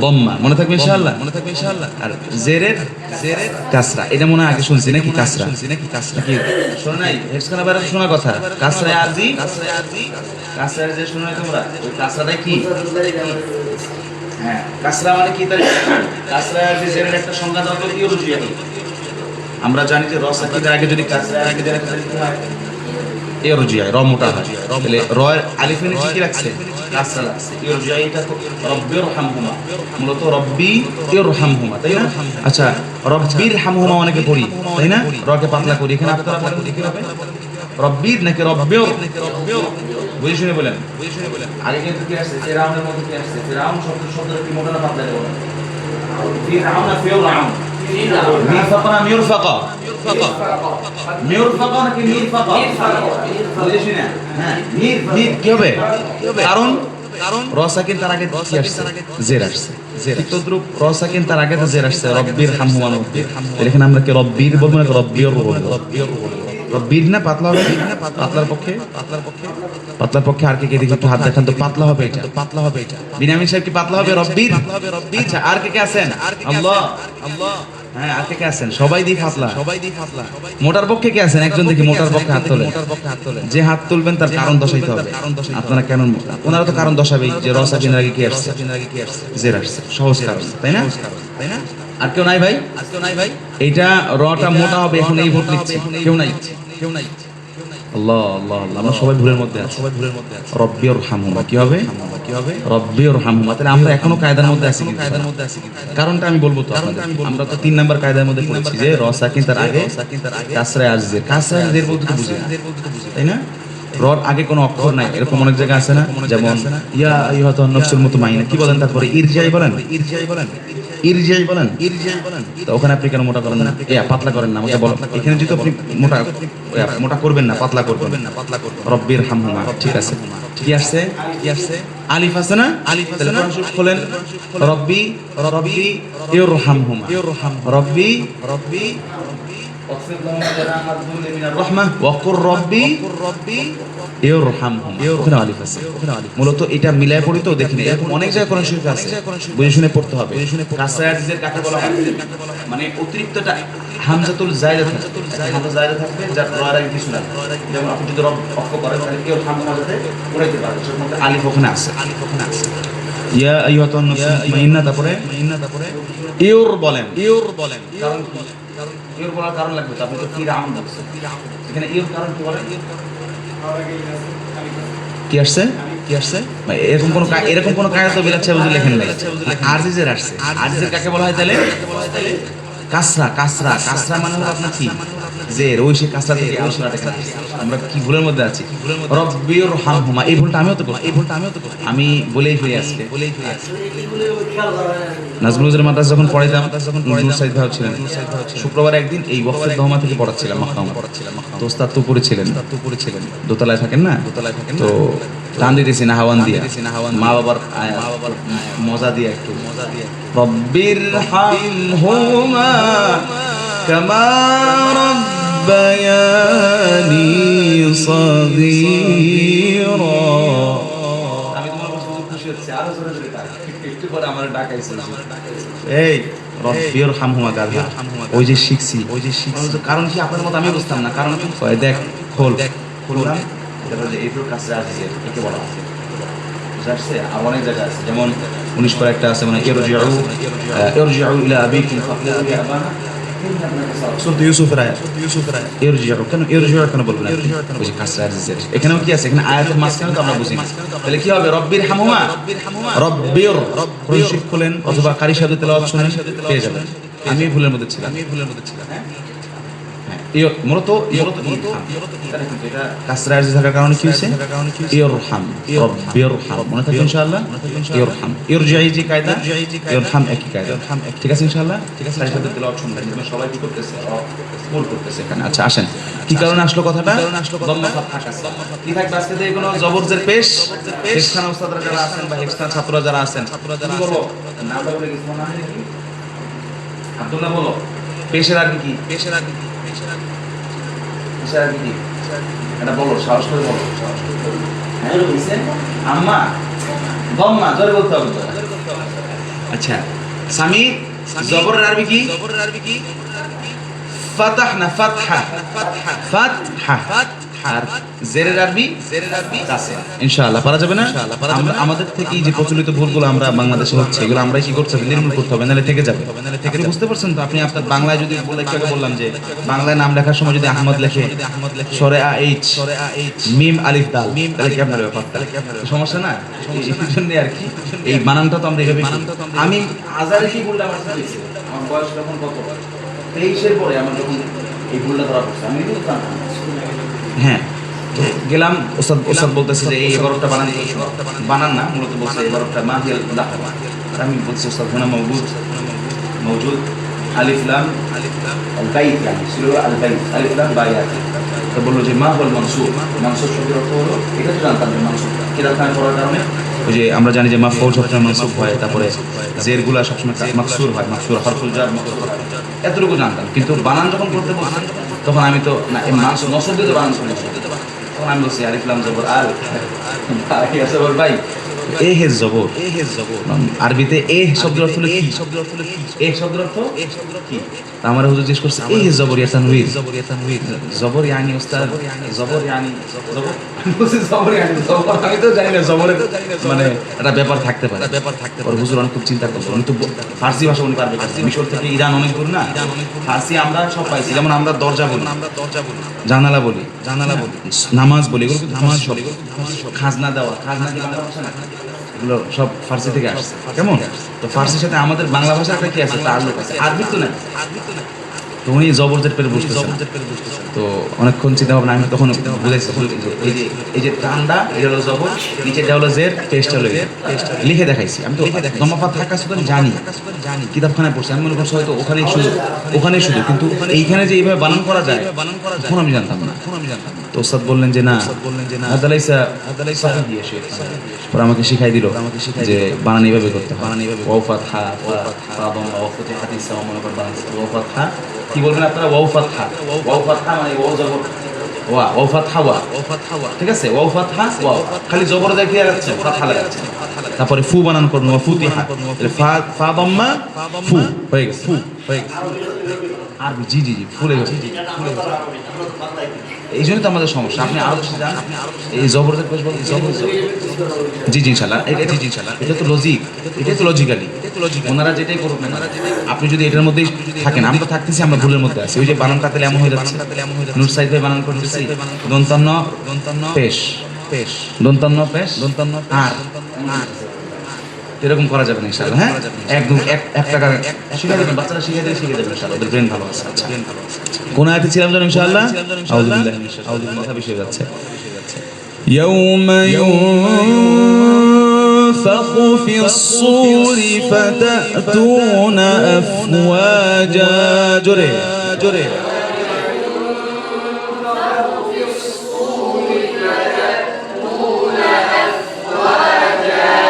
দম্মা। মনে থাকবে ইনশাআল্লাহ, মনে থাকবে ইনশাআল্লাহ। আর জেরের কাসরা, এটা মনে হয় আগে শুনছি নাকি? কাসরা নাকি শোনা নাই? হেডসখানা বাইরে শোনার কথা। কাসরা আরবি, কাসরা যে শোনা নাই তোমরা, ওই কাসরাটাই কি? হ্যাঁ কাসরা মানে কি? তাহলে কাসরা আরবি জেরের একটা সংজ্ঞা দাও তো, কি হলো? আমরা জানি যে র সাকিনের আগে যদি কাসরা আগে জেরে কি হয়? ইরজিআ, র মোটা হয়। তাহলে র এর আলিফের নিচে কি রাখছে? কাসরা রাখছে। ইরজিআ, এটা তো রব্বির হামহুমা, মূলত রব্বি ইরহামহুমা, তাই না? আচ্ছা রব্বির হামহুমা অনেকে পড়ি, তাই না? রকে পাতলা করি। এখানে আপনারা বলেন কি হবে? রব্বির নাকি রব্বির? বুঝে শুনে বলেন, বুঝে শুনে বলেন। আগে কিন্তু কি আসছে? ফিরাউনের মধ্যে কি আসছে? ফিরাউন শব্দের কি মোটা না পাতলা বলেন? ফিরাউন না ফিরাউন? মিরফাকা না মিরফাকা? মিরফাকা নাকি মিরফাকা? বুঝে শুনে। হ্যাঁ মির কি হবে? কারণ র সাকিন তার আগে কি আসছে? জের আসছে। ঠিক তদ্রূপ র সাকিন তার আগে তো জের আসছে, রব্বির হামহুমা। এখানে আমরা কি রব্বির বলবো না রব্বির বলবো? রব্বির না পাতলা হবে? পাতলার পক্ষে, পাতলার পক্ষে আর কে কে দেখি একটু হাত দেখান তো। পাতলা হবে এটা, পাতলা হবে এটা। বিনামিন সাহেব কি পাতলা হবে? রব্বির। আচ্ছা আর কে কে আছেন? আল্লাহ, আল্লাহ। হ্যাঁ আর কে কে আছেন? সবাই দি পাতলা, সবাই দি পাতলা। মোটার পক্ষে কে আছেন? একজন দেখি মোটার পক্ষে হাত তোলেন। যে হাত তুলবেন তার কারণ দশাইতে হবে। আপনারা কেন? ওনারা তো কারণ দশাবেই যে র সাকিনের আগে কি আসছে? জের আসছে, সহজ কারণ, তাই না? তাই না? আর কেউ নাই ভাই? আর কেউ নাই ভাই? এইটা রটা মোটা হবে, এখন এই ভোট লিখছি। কেউ নাই, কেউ নাই। আল্লাহ আল্লাহ আল্লাহ, আমরা সবাই ভুলের মধ্যে আছি, সবাই ভুলের মধ্যে আছি। রব্বির হামহুমা কি হবে? কি হবে? রব্বির হামহুমা। তাহলে আমরা এখনো কায়দার মধ্যে আছি, কায়দার মধ্যে আছি। কারণটা আমি বলবো তো আপনাদের। আমরা তো 3 নাম্বার কায়দার মধ্যে পড়েছি যে র সাকিন তার আগে কাসরা আর জের। কাসরা আর জের বলতে তো বুঝি না, তাই না? রর আগে কোনো অক্ষর নাই, এরকম অনেক জায়গা আছে না? যেমন ইয়া আইয়ুহাতুন নাফসুল মুতমাইনা, কি বলেন তারপরে? ইরজিআই বলেন, ইরজিআই বলেন, ইরজিআই বলেন, ইরজিআই বলেন। তো ওখানে আপনি কেন মোটা করেন না? পাতলা করেন না? আমাকে বলেন। এখানে যদি আপনি মোটা মোটা করবেন না, পাতলা করবেন না, পাতলা করবেন। রব্বির হামহুমা, ঠিক আছে। কি আসছে? কি আসছে? আলিফ আছে না? আলিফ আছে না? খোলেন। রব্বি, রব্বি ইরহামহুমা, রব্বি, রব্বি মূলত এটা মিলায় পড়ি তো দেখিনি, এরকম অনেক জায়গায় কোরআন শরীফে আছে, বুঝে শুনে পড়তে হবে। কাসরা আজিজের কাকে বলা হয়? মানে অতিরিক্তটা হামজাতুল জায়দা থাকে, হামজা জায়দা থাকবে যার রয়ের আগে কিছু না। যেমন আপনি যদি রব অক্ষ করেন তাহলে কেউ হামজা মাঝে পড়াইতে পারে, সেটার মধ্যে আলিফ ওখানে আছে, আলিফ ওখানে আছে। ইয়া আইয়ুহাতুন নাফসুল মুতমাইন্না, তারপরে ইউর বলেন, ইউর বলেন। কারণ ইউর বলার কারণ লাগবে তো, আপনি তো ফিরাউন বলছেন। এখানে ইউর কারণ কি বলেন? কি আসছে? কি আসছে? এরকম কোন কায়দা তো বিলাচ্ছে বুঝে লেখেন নাই। আজিজের আসছে। আজিজের কাকে বলা হয় তাহলে? কাসরা, কাসরা, কাসরা মানে হলো আপনার কি? জের। ওই সে কাসরা থেকে আলোচনাটা এখানে আসছে। আমরা কি ভুলের মধ্যে আছি? রব্বির হামহুমা, এই ভুলটা আমিও তো করছি, এই ভুলটা আমিও তো করছি। আমি বলেই ফিরে আসছি, বলেই ফিরে আসছি। নাজমুল হুজুরের মাদ্রাসা যখন পড়াইতাম, তখন নূর সাইদ ভাই ছিলেন। শুক্রবার একদিন এই ওয়াকফের দহমা থেকে পড়াচ্ছিলাম, মাখরাম পড়াচ্ছিলাম। তো ওস্তাদ তো উপরে ছিলেন, দোতলায় থাকেন না? দোতলায় থাকেন। তো টান দিতেছি না হাওয়ান দিয়া, মা বাবার মজা দিয়ে একটু মজা দিয়ে। রব্বির হামহুমা কামা ربياني صغيرا আমি তোমার কাছে খুশি হচ্ছি আরো জোরে জোরে তাই একটু পরে আমার ডাকাইছে এই রব্বির হামহুমা গাধা ওই যে শিখছি কারণ কি আপনার মত আমি বুঝতাম না কারণ কি দেখ খুললাম এটা যে এইগুলো কাছে আসছে একে বলা আছে আসছে আর অনেক জায়গা আছে যেমন 19 পরে একটা আছে মানে ইরজিউ ইলা আবিকুম ফাকুলু ইয়া আবানা সূরা ইউসুফের আয়াত ইরজিউ কেন বলবেন ওই যে কাছে আসছে এখানেও কি আছে এখানে আয়াতের মাঝখানে তো আমরা বুঝি তাহলে কি হবে রব্বির হামহুমা রব্বির শিখ খুলেন অথবা কারি সাথে তেলাওয়াত শুনেন পেয়ে যাবেন আমি ভুলের মধ্যে ছিলাম মূলত এটা কাসরা আরজি থাকার কারণে কি হয়েছে ইরহাম রব্বিরহাম মনে থাকবে ইনশাআল্লাহ ইরহাম ইরজিই যে কায়দা ইরহাম একই কায়দা ঠিক আছে ইনশাআল্লাহ ঠিক আছে সাথে তেলাওয়াত শুনবেন সবাই কি করতেছে ফুল করতেছে এখানে আচ্ছা আসেন কি কারণে আসলো কথাটা দম্মা ফাতহা আছে কি থাকবে আজকে যে কোনো জবরজের পেশ হেফসান উস্তাদরা যারা আছেন বা হেফসান ছাত্ররা যারা আছেন কি বলবো নামটা বলে কিছু মনে হয় নাকি আব্দুল্লাহ বলো পেশের আরবি কি এটা বলো সাহস করে বলো হ্যাঁ বলছেন আম্মা দম্মা জোরে বলতে হবে তো আচ্ছা সামি জবরের আরবি কি ফাতাহনা ফাতহা আর জেরের আরবি কাসরা ইনশাআল্লাহ পারা যাবে না আমরা আমাদের থেকে যে প্রচলিত ভুলগুলো আমরা বাংলাদেশে হচ্ছে এগুলো আমরাই কি করতে হবে নির্মূল করতে হবে নালে থেকে যাবে আপনি বুঝতে পারছেন তো আপনি আপনার বাংলায় যদি বললাম যে বাংলায় নাম লেখার সময় যদি আহমদ লেখে সরে আ এইচ মিম আলিফ দাল তাহলে কি আপনার ব্যাপারটা সমস্যা না এই জন্য আর কি এই বানানটা তো আমরা এইভাবে আমি আজারে কি বললাম আমার বয়স যখন কত 23 এর পরে আমার যখন এই ভুলটা ধরা পড়ছে আমি বুঝতাম হ্যাঁ গেলাম ওস্তাদ বলতেছে যে এই 11টা বানান না মূলত বলছে 11টা মাহিয়াল লাহা আমি বলছি ওস্তাদ হুনা মওজুদ আলিফ লাম আল বাইত يعني ছিল আল বাইত আলিফ লাম বাইত তো বলল যে মা হল মানসুব শব্দের অর্থ হলো এটা তো জানতাম যে মানসুব কিরাত করার কারণে ওই যে আমরা জানি যে মাফউল সবসময় মানসুব হয় তারপরে জেরগুলা সবসময় মাকসুর হয় মাকসুর হরফুল জার মাকসুর হয় এতটুকু জানতাম কিন্তু বানান যখন করতে বলছেন তখন আমি তো না মানসুব নসব দিয়ে বানান শুনেছি তখন আমি বলছি আলিফ লাম জবর আল ভাই এ হে জবর আরবিতে এ শব্দের অর্থ হলো কি এ শব্দের অর্থ কি আমার হুজুর জিজ্ঞেস করছে এ হে জবর ইয়া তানওয়ির জবর ইয়ানি উস্তাদ জবর ইয়ানি জবর বলছে জবর ইয়ানি জবর আমি তো জানি না জবরের মানে একটা ব্যাপার থাকতে পারে ওর হুজুর অনেক খুব চিন্তা করছে উনি তো ফার্সি ভাষা উনি পারবে মিশর থেকে ইরান অনেক দূর না ফার্সি আমরা সব পাইছি যেমন আমরা দরজা বলি জানালা বলি নামাজ বলি এগুলো নামাজ বলি খাজনা দেওয়া খাজনা কি বাংলা ভাষা না এগুলো সব ফার্সি থেকে আসছে কেমন তো ফার্সির সাথে আমাদের বাংলা ভাষা একটা কি আছে তাল্লুক আছে আরবি তো না তো উনি জবরজের পেরে বুঝতেছেন তো অনেকক্ষণ চিন্তা ভাবনা আমি তখন বুঝাইছি এই যে টান্ডা এটা হলো জবর নিচেটা হলো জের পেশটা হলো লিখে দেখাইছি আমি তো দমাফা থাকা শুধু জানি কিতাবখানায় পড়ছি আমি মনে করছি হয়তো ওখানেই শুধু কিন্তু এইখানে যে এইভাবে বানান করা যায় তখন আমি জানতাম না তো ওস্তাদ বললেন যে না আদালাইসা দিয়ে পরে আমাকে শিখাই দিল যে বানান এইভাবে করতে হয় ওয়াও ফাতহা ওয়া ফাতিহাতিস সাওয়া মনে করে বানান ওয়াও ফাতহা কি বলবেন আপনারা ওয়াও ফাতহা মানে ওয়াও জবর ওয়াও ফাতহা ঠিক আছে ওয়াও ফাতহা ওয়াও খালি জবর দেখিয়ে রাখছে ফাতহা লাগাচ্ছে তারপরে ফু বানান করুন ওয়া ফুতিহা ফা দাম্মা ফু হয়ে গেছে আরবি জি ফুলে গেছে এই জন্য তো আমাদের সমস্যা আপনি আরো জানেন এই জবরদস্ত পেশ বলতে জি ইনশাআল্লাহ এটা তো লজিক এটাই তো লজিক্যালি ওনারা যেটাই করুক না আপনি যদি এটার মধ্যেই থাকেন আমরা থাকতেছি আমরা ভুলের মধ্যে আছি ওই যে বানান কাটলে এমন হয়ে যাচ্ছে নূর সাইদ ভাই বানান করতেছি দন্তান্ন পেশ আর এরকম করা যাবে না ইনশাআল্লাহ হ্যাঁ একদম এক টাকা শিখিয়ে দেবেন বাচ্চারা শিখিয়ে দেবেন ইনশাআল্লাহ ওদের ব্রেন ভালো আছে আচ্ছা কোন আয়াতে ছিলাম জানো ইনশাআল্লাহ আউযু কথা বেশি হয়ে যাচ্ছে ইয়াউমা ইউনফাখু ফিস-সূরি ফাতাতুনা আফওয়াজা জোরে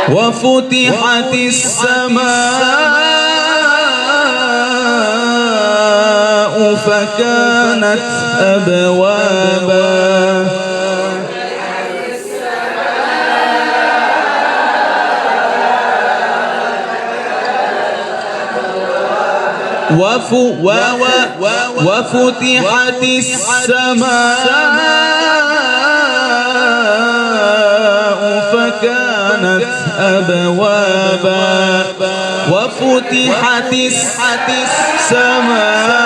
وفتحت السماء فكانت أبوابا وفتحت السماء فكانت أبوابا وفتحت السماء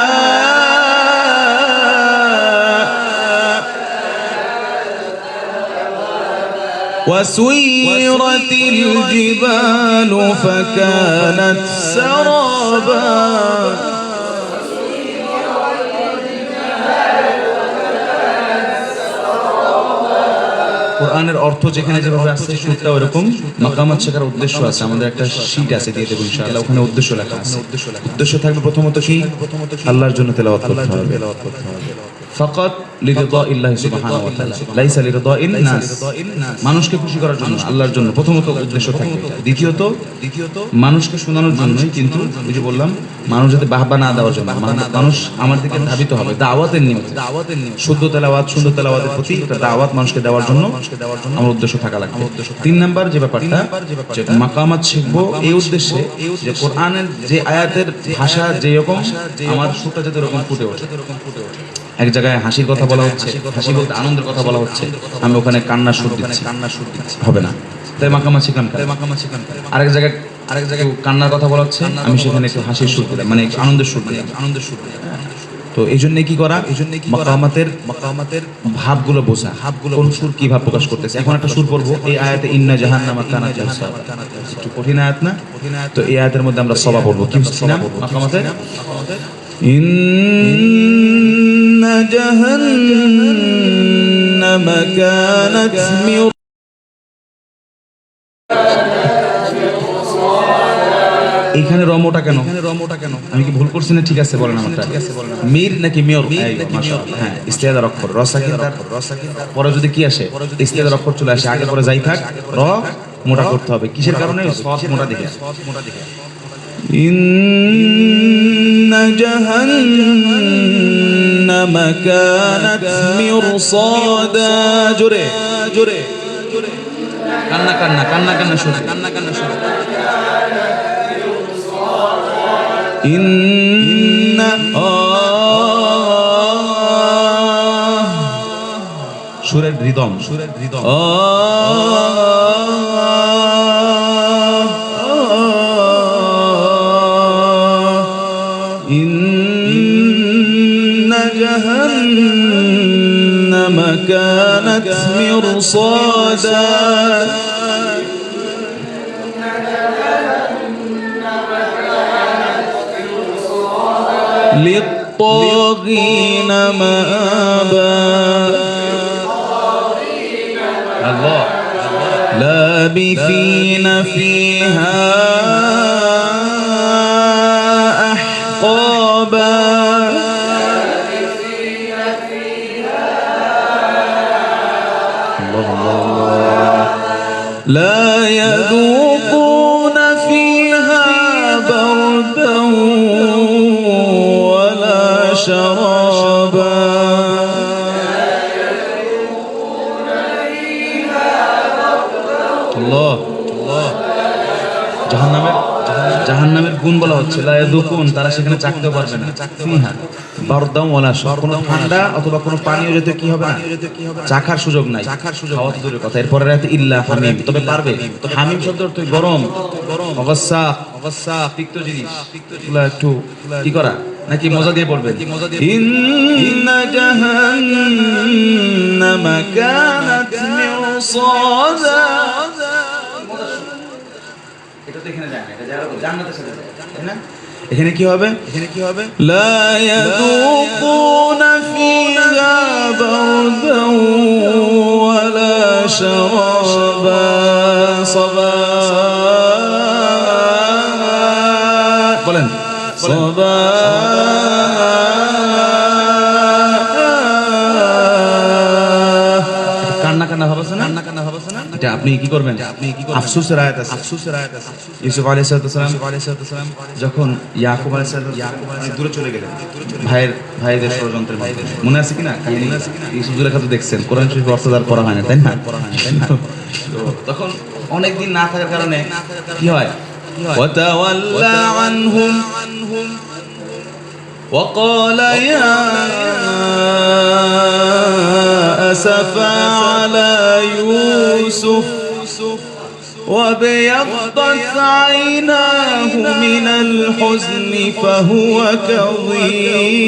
وسيرت الجبال فكانت سرابا কোরআনের অর্থ যেখানে যেভাবে আসছে সুরটা ওরকম মাকামাত শেখার উদ্দেশ্য আছে। আমাদের একটা শীট আছে দিয়ে দেবো ইনশাআল্লাহ, ওখানে উদ্দেশ্য লেখা আছে। উদ্দেশ্য থাকবে প্রথমত কি, আল্লাহর জন্য তেলাওয়াত করতে হবে ফাকাত লিরিদাইল্লাহি সুবহানাহু ওয়া তাআলা লাইসা লিরিদাইন নাস, মানুষকে খুশি করার জন্য আল্লাহর জন্য প্রথমত উদ্দেশ্য থাকে। দ্বিতীয়ত মানুষকে শোনানোর জন্যই, কিন্তু ওই যে বললাম মানুষ যাতে বাহবা না দেওয়ার জন্য, মানুষ আমার দিকে ধাবিত হবে দাওয়াতের নিমিত্তে, শুদ্ধ তেলাওয়াত সুন্দর তেলাওয়াতের প্রতি দাওয়াত মানুষকে দেওয়ার জন্য আমার উদ্দেশ্য থাকা লাগবে। 3 নাম্বার যে ব্যাপারটা, যে মাকামাত শিখবো এই উদ্দেশ্যে যে কোরআনের যে আয়াতের ভাষা যেরকম আমার সুরটা যাতে এরকম ফুটে ওঠে। এক জায়গায় হাসির কথা বলা হচ্ছে, হাসি বলতে আনন্দের কথা বলা হচ্ছে, আমি ওখানে কান্নার সুর দিচ্ছি, হবে না। তাই মাকামাত শিখান। আরেক জায়গায় কান্নার কথা বলা হচ্ছে, আমি সেখানে একটু হাসির সুর দিলাম, মানে আনন্দের সুর দিলাম। তো এই জন্য কি করা, মাকামাতের ভাবগুলো বোঝা, কোন সুর কি ভাব প্রকাশ করতেছে। এখন একটা সুর পড়বো এই আয়াতে, ইন্না জাহান্নামা কানাত মিরসাদা, একটু কঠিন আয়াত না? তো এই আয়াতের মধ্যে আমরা সবা পড়বো। কি ছিলাম মাকামাতে, ইন্না জাহান্নামা কানাত মিরসাদা। এখানে রমটা কেন? আমি কি ভুল করছি না? ঠিক আছে বলেন আমারটা, মির নাকি মিয়র? হ্যাঁ, ইস্তেদার অক্ষর রসাকিনদার, পরে যদি কি আসে ইস্তেদার অক্ষর চলে আসে, আগে পরে যাই থাক র মোটা করতে হবে। কিসের কারণে? সৎ মোটা দিকে। ইন্না জাহান্নামা কানাত মিরসাদা। জোরে জোরে কান্না কান্না কান্না কান্না শুনে কান্না কান্না শুনে। ইন্না সুরের রিদম, ইন্না জাহান্নামা কানাত মিরসাদা। للطاغين مآبا الله لابثين فيها أحقابا الله الله لا يذوقون فيها بردا شرابا الله الله। জাহান্নামের গুণ বলা হচ্ছে, লা ইয়াযুকুন, তারা সেখানে চাকতেও পারবে না, ফিহা বারদাম ওয়ালা শারাব, কোনো ঠান্ডা অথবা কোনো পানীয় জাতীয় কি হবে না, চাখার সুযোগ নাই, খাওয়া তো দূরের কথা। এরপরে রাতে ইল্লা হামিম, তবে পারবে। তো হামিম শব্দ অর্থ গরম, অবস্থা তিক্ত জিনিস, এগুলা একটু কি করা নাকি মজা দিয়ে পড়বেন। ইন্না জাহান্নামা কানাত মিরসাদা। এটা তো এখানে যায় না, এটা জান্নাতের সাথে যায়, তাই না? এখানে কি হবে? লা ইয়াযুকুনা ফিহা বারদান ওয়ালা শারাবা সাবা। বলেন সাবা। কান্না কান্না হবে না? এটা আপনি কি করবেন, আফসোসের আয়াত আছে। ইউসুফ আলাইহিস সালাম যখন ইয়াকুব আলাইহিস সালাম দূরে চলে গেলেন ভাইদের ষড়যন্ত্রের মধ্যে, মনে আছে কিনা কাহিনী? ইউসুফ জুলেখা তো দেখছেন, কোরআন শরীফের অর্থ তার পড়া হয় না, তাই না? তখন অনেকদিন না থাকার কারণে কি হয়, ওয়াতাওয়াল্লা আনহুম وقال يا أسفا على يوسف وابيضت عيناه من الحزن فهو كظيم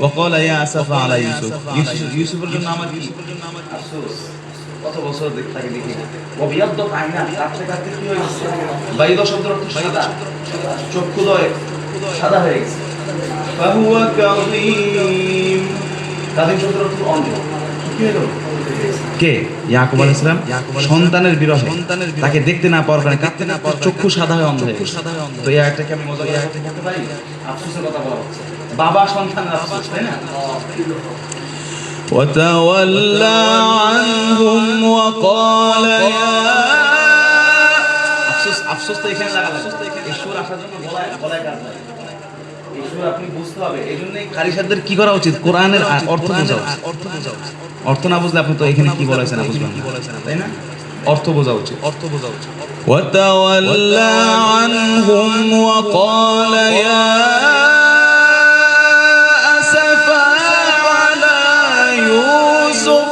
وقال يا أسفا على يوسف يوسف এর নাম কি? আফসোস। কত বছর দেখতে দেখি وابيضت عيناه, কাঁদতে কাঁদতে কি হয়েছে? বাইদ শব্দের অর্থ সাদা, চক্ষুদয় সাদা হয়ে গেছে। فهو كظيم, কাদিম শব্দের অর্থ অন্ধ। কি হলো? কে? ইয়াকুব আলাইহিস সালাম সন্তানের বিরহে তাকে দেখতে না পাওয়ার কারণে কাঁদতে না পাওয়ার চক্ষু সাদা হয়ে অন্ধ হয়ে গেছে। তো এই আয়াতটা কি আমি মজা করে বলতে পারি? আফসোসের কথা বলা হচ্ছে, বাবা সন্তানের আফসোস, তাই না? وتولى عنهم وقال يا আফসোস তো এখানে লাগা লাগে, এই সুর আসার জন্য গলায় কাজ লাগে, এই সুর আপনি বুঝতে হবে। এই জন্যই কারিশারদের কি করা উচিত? কোরআনের অর্থ বোঝা উচিত। অর্থ না বুঝলে আপনি তো এখানে কি বলেছেন না বুঝবেন না, তাই না? অর্থ বোঝা উচিত। وتولى عنهم وقال يا أسفا على يوسف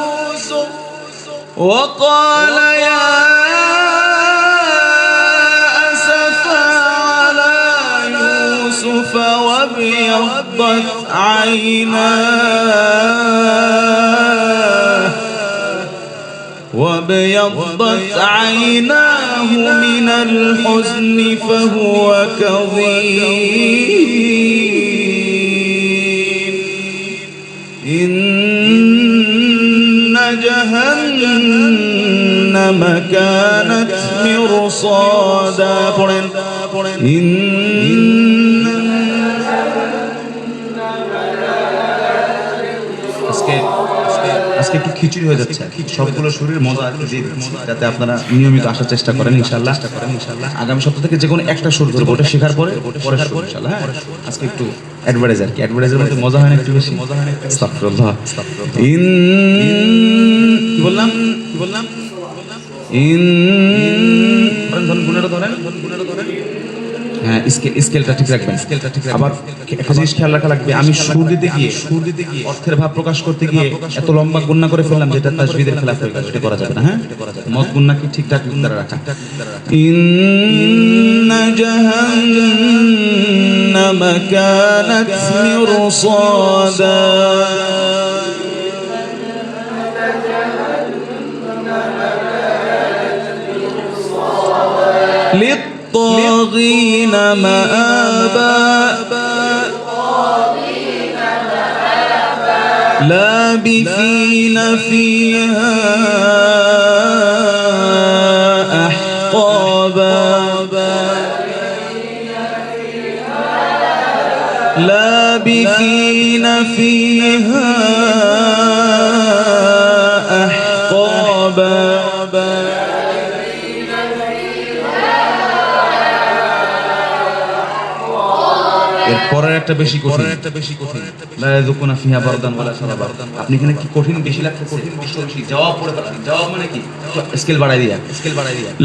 وقال يا أسفا على يوسف وابيضت عيناه من الحزن فهو كظيم إن جهنم كانت مرصادا আজকে একটু খিচুড়ি হয়ে যাচ্ছে, সবগুলো শরীর মজা দিয়ে দিচ্ছি যাতে আপনারা নিয়মিত আসার চেষ্টা করেন ইনশাআল্লাহ। আগামী সপ্তাহ থেকে যে কোনো একটা সুর ধরবো, ওটা শেখার পরে ইনশাআল্লাহ। হ্যাঁ, আজকে একটু অ্যাডভার্টাইজার কি, অ্যাডভার্টাইজার মধ্যে মজা হয় না একটু বেশি? আস্তাগফিরুল্লাহ। কি বললাম ধরেন হ্যাঁ, স্কেলটা ঠিক রাখবেন। আবার একটা জিনিস খেয়াল রাখা লাগবে, আমি সুর দিতে গিয়ে অর্থের ভাব প্রকাশ করতে গিয়ে এত লম্বা গুণনা করে ফেললাম যেটা তাজবিদের খেলাফ হয়ে গেল, এটা করা যাবে না। হ্যাঁ, মত গুণনা কি ঠিকঠাক দ্বারা রাখা। ইন্না জাহান্নাম কানাত মিরসাদা للطاغين مآبا لابثين فيها أحقابا لابثين فيها أحقابا পরের একটা বেশি কঠিন, লা ইয়াযুকুনা ফিহা বারদান ওয়ালা শারাবা। আপনি এখানে কি কঠিন বেশি লাগছে? কঠিন বেশি জবাব পড়ে ফেলেন। জবাব মানে কি? স্কেল বাড়াই দিয়া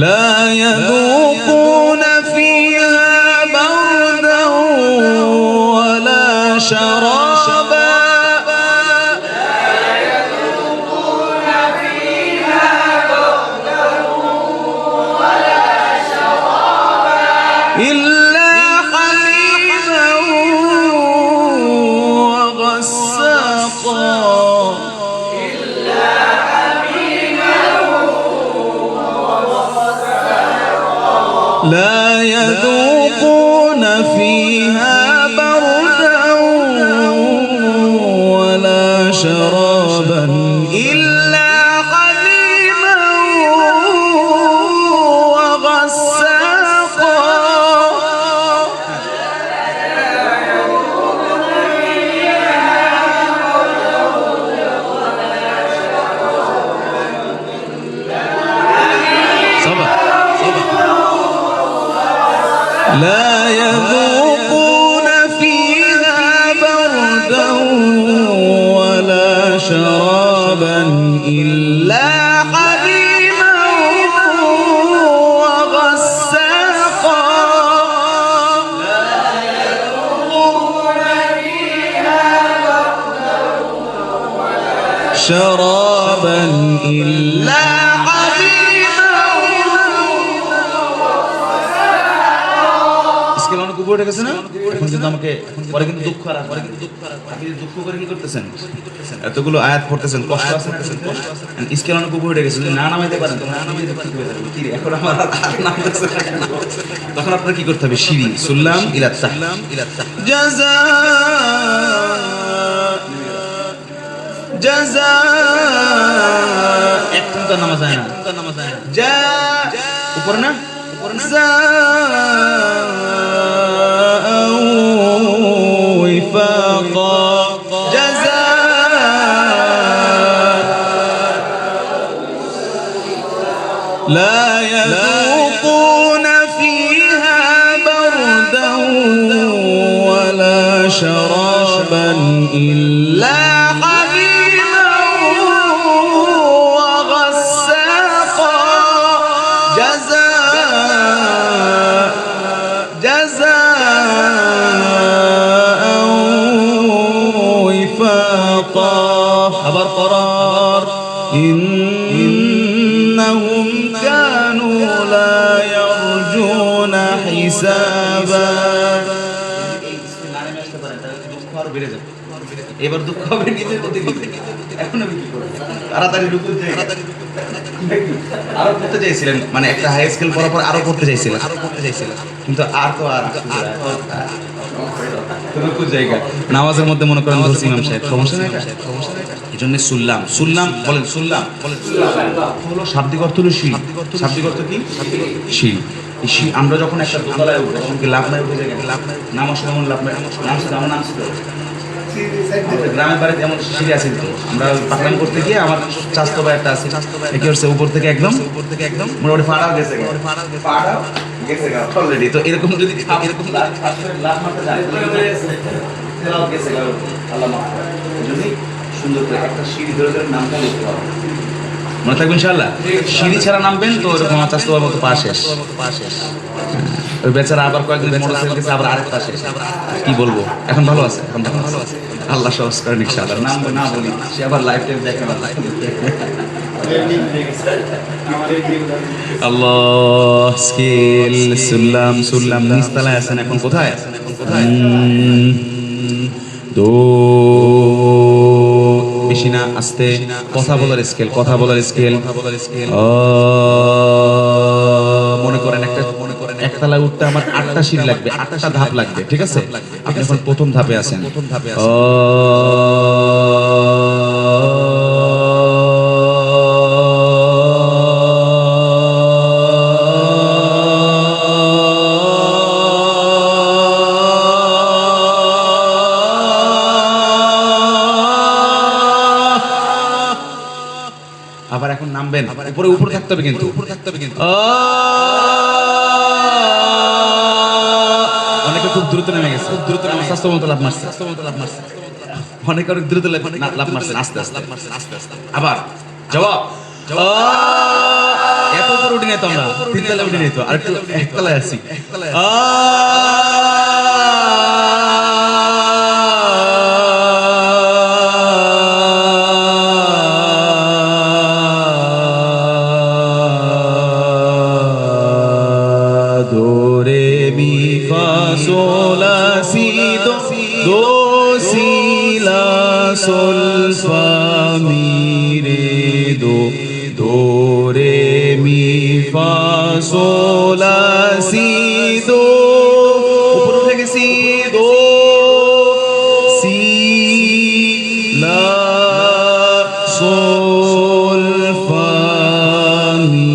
লা ইয়াযুকুনা ফিহা বারদান ওয়ালা শারাবা إلا حميما وغساقا لا يذوقون فيها بردا شرابا إلا অনেক উপরে উঠে গেছে না? এখন কিন্তু আমাকে পরে কিন্তু দুঃখ আর পরে কিন্তু আপনি দুঃখ করে কি করতেছেন? এতগুলো আয়াত পড়তেছেন, কষ্ট আছে, স্কেল অনেক উপরে উঠে গেছে। যদি না নামাইতে পারেন তো না নামাইতে ঠিক হয়ে যাবে। কি রে এখন আমার আর নামতেছে না কেন? তখন আপনার কি করতে হবে? সিঁড়ি সুল্লাম ইলা তাহলাম ইলা জাযা জাযা একটু তো নামাজ হয় না, যা উপরে না যা لا يذوقون فيها بردا ولا شرابا إلا حميما وغساقا جزاء وفاقا خبر قرار إنهم كانوا لا يرجون حسابا এবার দুঃখ হবে নিজের প্রতি নিজে। এখন আমি কি করব? তাড়াতাড়ি রুকু যাই, আরো করতে চাইছিলেন, মানে একটা হাই স্কেল পড়ার পর আরো করতে চাইছিলেন, কিন্তু আর তো আর রুকু জায়গা নামাজের মধ্যে মনে করেন ধরছি ইমাম সাহেব, সমস্যা নেই, সমস্যা নেই। এই জন্য সুল্লাম সুল্লাম বলেন, সুল্লাম বলেন, হলো শাব্দিক অর্থ হলো সিঁড়ি। শাব্দিক অর্থ কি? সিঁড়ি। আমরা যখন একটা দোতলায় উঠবো তখন কি লাভ নাই? উঠে যায় লাভ নাই, নামার সময় লাভ নাই। আমার নাম ছিল গ্রামের বাড়িতে এমন সিঁড়ি আছে, তো আমরা পাকলাম করতে গিয়ে আমার স্বাস্থ্য ভাই একটা আছে, কি হচ্ছে উপর থেকে একদম মোটামুটি ফাড়াও গেছে অলরেডি। তো এরকম যদি এরকম লাভ মারতে যায় গেছে আল্লাহ মাফ করে। এই জন্যই সুন্দর করে একটা সিঁড়ি ধরে ধরে নামটা লিখতে হবে, মনে থাকবে ইনশাআল্লাহ। সিঁড়ি ছাড়া নামবেন তো এরকম আমার স্বাস্থ্য মতো পা শেষ। ওই বেচারা আবার কয়েকদিন মোটরসাইকেল গেছে, আবার আরেক পাশে, কি বলবো, এখন ভালো আছে, এখন ভালো আছে, আল্লাহ সহজ করেন ইনশাআল্লাহ। নাম না বলি সে আবার লাইফ টাইম দেখে না। আল্লাহ স্কেল সুল্লাম সুল্লাম নিচতলায় আছেন, এখন কোথায়? দো বেশি না, আস্তে, কথা বলার স্কেল, কথা বলার স্কেল। মনে করেন একতলায় উঠতে আমার 8টা সিঁড়ি লাগবে, 8টা ধাপ লাগবে, ঠিক আছে? আপনি এখন প্রথম ধাপে আছেন। আবার এখন নামবেন, উপরে উপরে থাকতে হবে কিন্তু, অনেকে খুব দ্রুত নেমে গেছে, খুব দ্রুত নেমে স্বাস্থ্য মতো লাভ মারছে, অনেকে অনেক দ্রুত লাভ মারছেন, আস্তে আস্তে আবার জবাব। এত উপরে উঠে নেই তো, আমরা 3 তলায় উঠে নেই তো, আর একটু 1 তলায় আছি। do si la sol fa mi re do, do re mi fa sol la si do, উপরে উঠে গেছি, do si la sol fa mi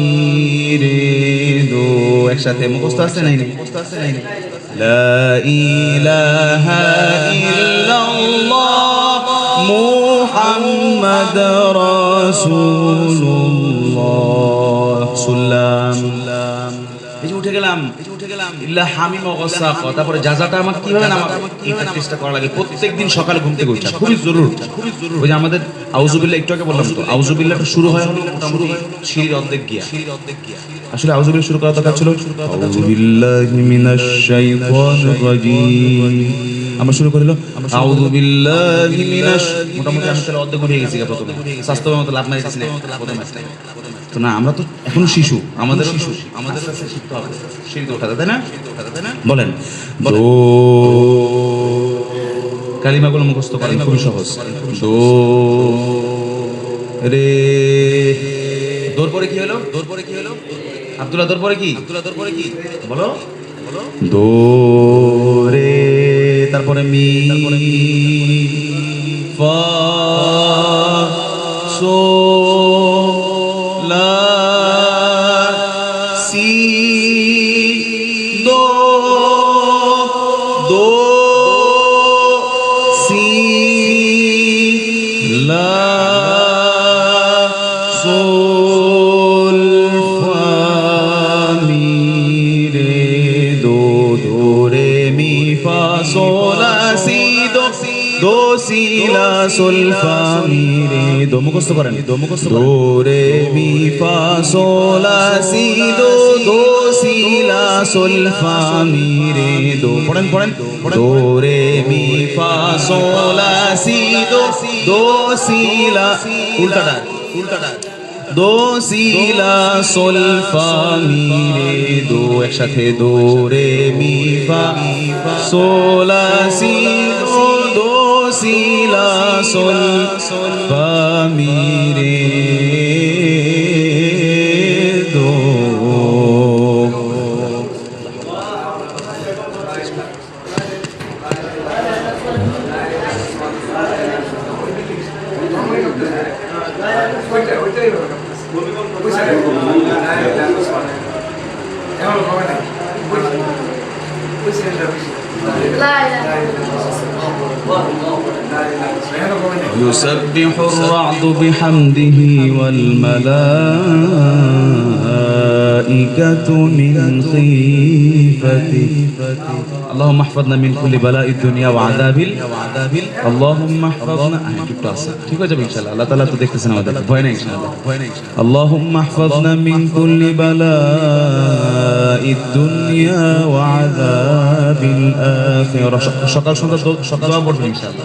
re do, একসাথে মুখস্থ আছে নাই? لا إله إلا الله محمد رسول الله سلام। এই যে উঠে গেলাম, ইল্লা হামিম ওয়া গাসাকা, তারপরে জাযাটা আমার কিভাবে নামাবো এই প্র্যাকটিসটা করা লাগে প্রত্যেকদিন সকালে ঘুম থেকে উঠা, খুবই জরুরি। ওই যে আমাদের আউযুবিল্লাহ একটু আগে বললাম তো, আউযুবিল্লাহটা শুরু হয় হলো মোটামুটি সিঁড়ির অর্ধেক গিয়া। আসলে আউযুবিল্লাহ শুরু করা দরকার ছিল আউযুবিল্লাহি মিনাশ শাইতানির রাজীম, আমরা শুরু করিল আউযুবিল্লাহি মিনাশ, মোটামুটি আমি তাহলে অর্ধেক উঠে গেছি প্রথমে, স্বাস্থ্যের মতো লাভ মারিতেছি না তো না, আমরা তো এখনো শিশু, আমাদের কাছে শিখতে হবে সিঁড়িতে ওঠা, তাই না? বলেন দো, কালিমাগুলো মুখস্থ করেন, খুবই সহজ। দো রে, দৌড় পরে কি হলো? আব্দুল্লাহ দৌড় পরে কি? বলো দো রে, তারপরে মি ফা সো লা সি দো, দো সি লা সোল ফা মি রে দো, দো রে মি ফা সো লা সি দো, দো সি লা সোল ফা মি রে দো, মুখস্থ করেন দো রে মি ফা সো লা সি দো, দো সি লা সোল ফা মি রে দো, পড়েন দো রে মি ফা সো লা সি দো, দো সি লা, উল্টাটা দো সি লা সোল ফা মি রে দো, একসাথে দো রে মি ফা সো লা সি দো, দো সি লা সোল ফা মি রে দো। يسبح الرعد بحمده والملائكة من خيفته اللهم احفظنا من كل بلاء الدنيا وعذاب اللهم احفظنا ঠিক আছে ইনশাআল্লাহ, আল্লাহ তাআলা তো দেখতেছেন আমাদের, ভয় নাই ইনশাআল্লাহ। اللهم احفظنا من كل بلاء الدنيا وعذاب الآخرة। সকাল সন্ধ্যা দোয়া পড়বেন ইনশাআল্লাহ।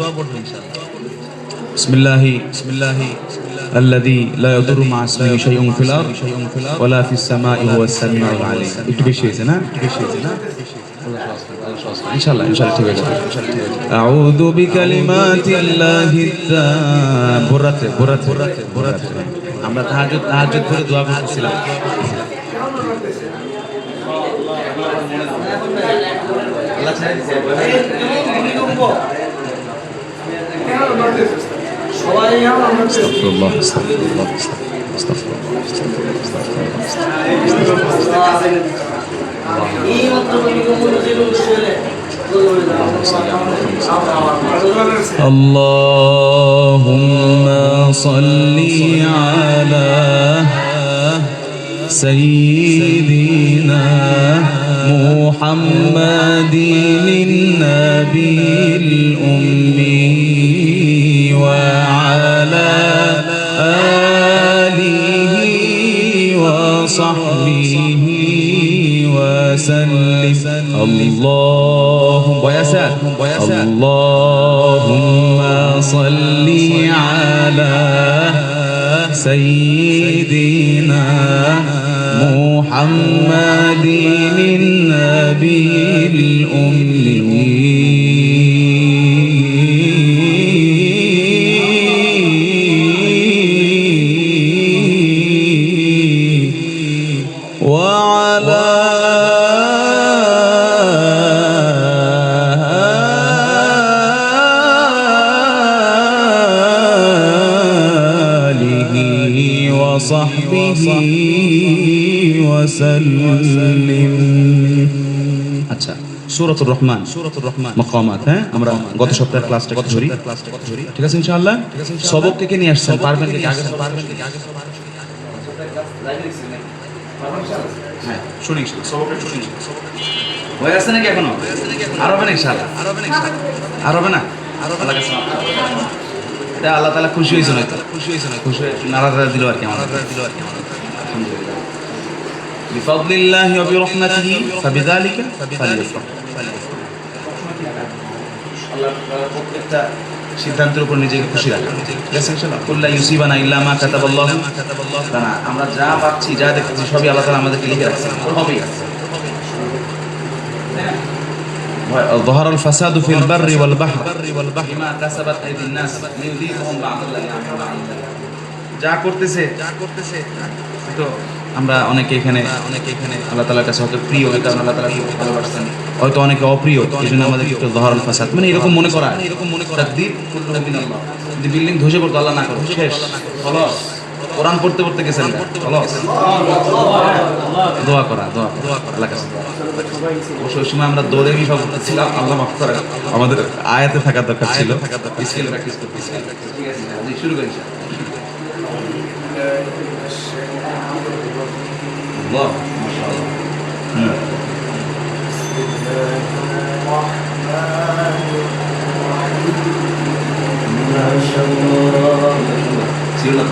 بسم الله الذي لا يضر مع اسمه شيء في الأرض ولا في السماء هو السميع العليم। একটু বেশি হয়েছে না? ইনশাআল্লাহ ঠিক আছে। أعوذ بكلمات الله التامة। ভোরাতে আমরা তাহাজ্জুদ করে দোয়া করতেছিলাম। আল্লাহ ছেড়ে দিয়েছে اللهم صل على سيدنا محمد النبي الأمي وعلى آله وصحبه وسلم اللهم صل على سيدنا محمد النبي الأمي وعلى آله وصحبه وسلم। আচ্ছা, সূরাতুর রহমান মাকামাত, হ্যাঁ আমরা গত সপ্তাহের ক্লাসটা ধরি, ঠিক আছে ইনশাআল্লাহ। সবক থেকে নিয়ে আসছেন, পারবেন কি আগে? হ্যাঁ শুনি সবকটা শুনি। হয়ে আছে নাকি এখনো? আর হবে না ইনশাআল্লাহ? আর হবে না? আল্লাহ কাছে মাফ চাও। এটা আল্লাহ তাআলা খুশি হয়েছে নয়তো? খুশি হয়ে নাড়াচাড়া দিল আর কি আমাদের। আলহামদুলিল্লাহ। বিফাদলিল্লাহি ওয়া বিরহমাতিহি ফাবিযালিকা ফালইফরাহু। আল্লাহ তাআলা প্রত্যেকটা সিদ্ধান্তের উপর নিজেকে খুশি রাখা। ঠিক আছে ইনশাআল্লাহ? কুল্লা ইউসিবানা ইল্লা মা কাতাবাল্লাহু লানা। আমরা যা পাচ্ছি যা দেখতেছি সবই আল্লাহ তাআলা আমাদেরকে লিখে রাখছেন। হবেই। ظهر الفساد في البر والبحر بما كسبت أيدي الناس ليذيقهم بعض الذي عملوا لعلهم যা করতেছে তো আমরা অনেকে এখানে আল্লাহ তাআলার কাছে হয়তো প্রিয়, এটা আল্লাহ তাআলা খুব ভালোবাসেন, হয়তো অনেকে অপ্রিয়, এই জন্য আমাদের একটু যহরুল ফাসাদ মানে এরকম মনে করা তাকদীর কুল্লুহু মিনাল্লাহ। যদি বিল্ডিং ধসে পড়তো আল্লাহ না করো, শেষ খলাস। কোরআন পড়তে গেছেন খলাস। দোয়া করা আল্লাহর কাছে। অবশ্য ওই সময় আমরা দৌড়ে সব ছিলাম, আল্লাহ মাফ করে, আমাদের আয়াতে থাকা দরকার ছিল। স্কিল প্র্যাকটিস করতে শুরু করি الله ما شاء الله. ما شاء الله. سيرنا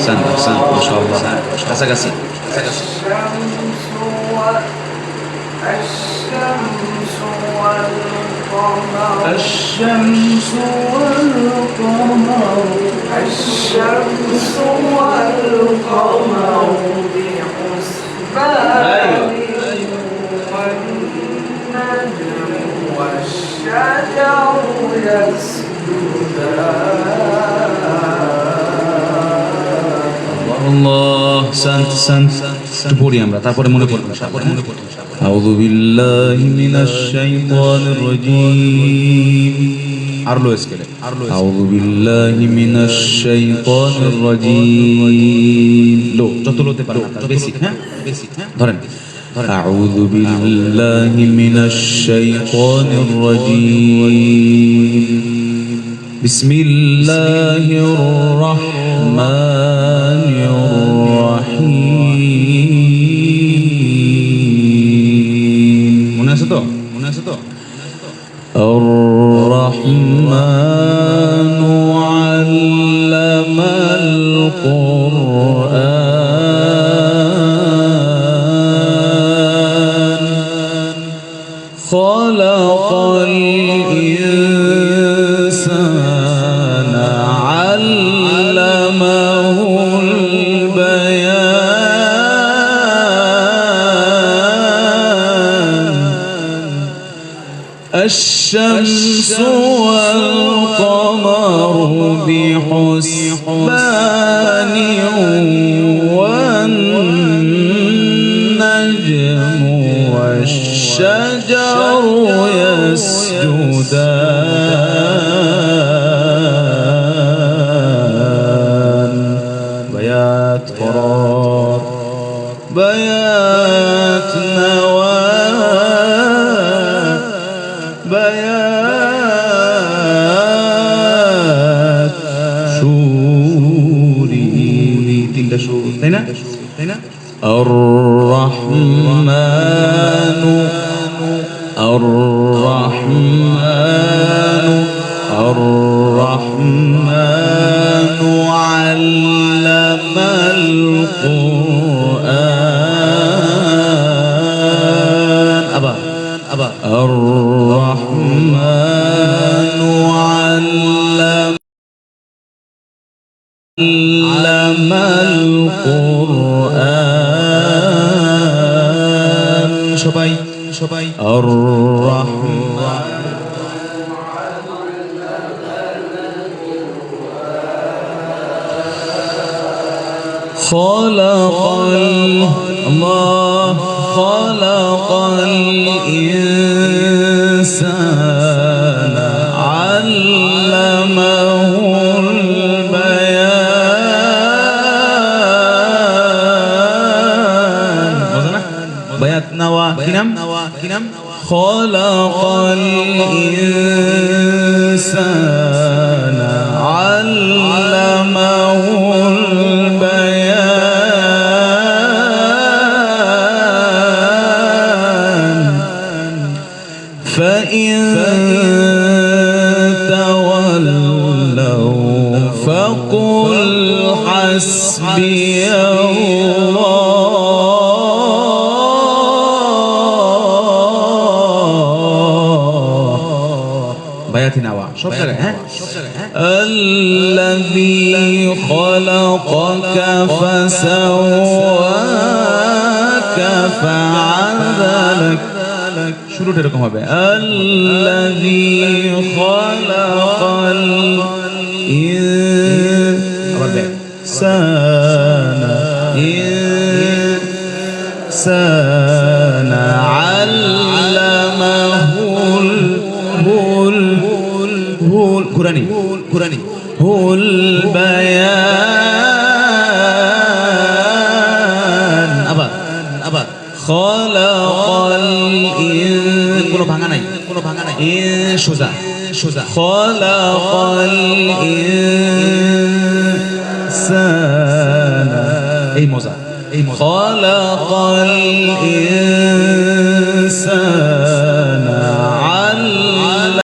San, masya Allah. Kasih. الشمس والقمر بحسبان والنجم والشجر يسجدان. الله sant একটু পড়ি আমরা, তারপরে মনে পড়বে। আউযু বিল্লাহি মিনাশ শাইতানির রাজীম। আর লো স্কেলে আউযু বিল্লাহি মিনাশ শাইতানির রাজীম। লো যত লোতে পারেন বেসিক, হ্যাঁ ধরেন। আউযু বিল্লাহি মিনাশ শাইতানির রাজীম। বিসমিল্লাহির রাহমানির রাহিম। মনে আছে তো? আর-রাহমানু আল্লামাল কুরআন খালাকাল ইনসানা আল্লামাহুল الشمس والقمر بحسبان والنجم والشجر يسجدان. بيات قرار بيات نواه بيات شوري. তিনটা সুর, তাই না? الرحمن علم القرآن. أبا الرحمن علم القرآن. সবাই الرحمن خلق الإنسان علمه فقل حسبي الله بياتي نوا شوف الذي خلقك فسواك فعدلك شروط এরকম হবে الذي خلق الإنسان علمه القرآني هو البيان আবার خلق কোনো ভাঙা নাই সোজা خلق الإنسان এই মজা خلق الإنسان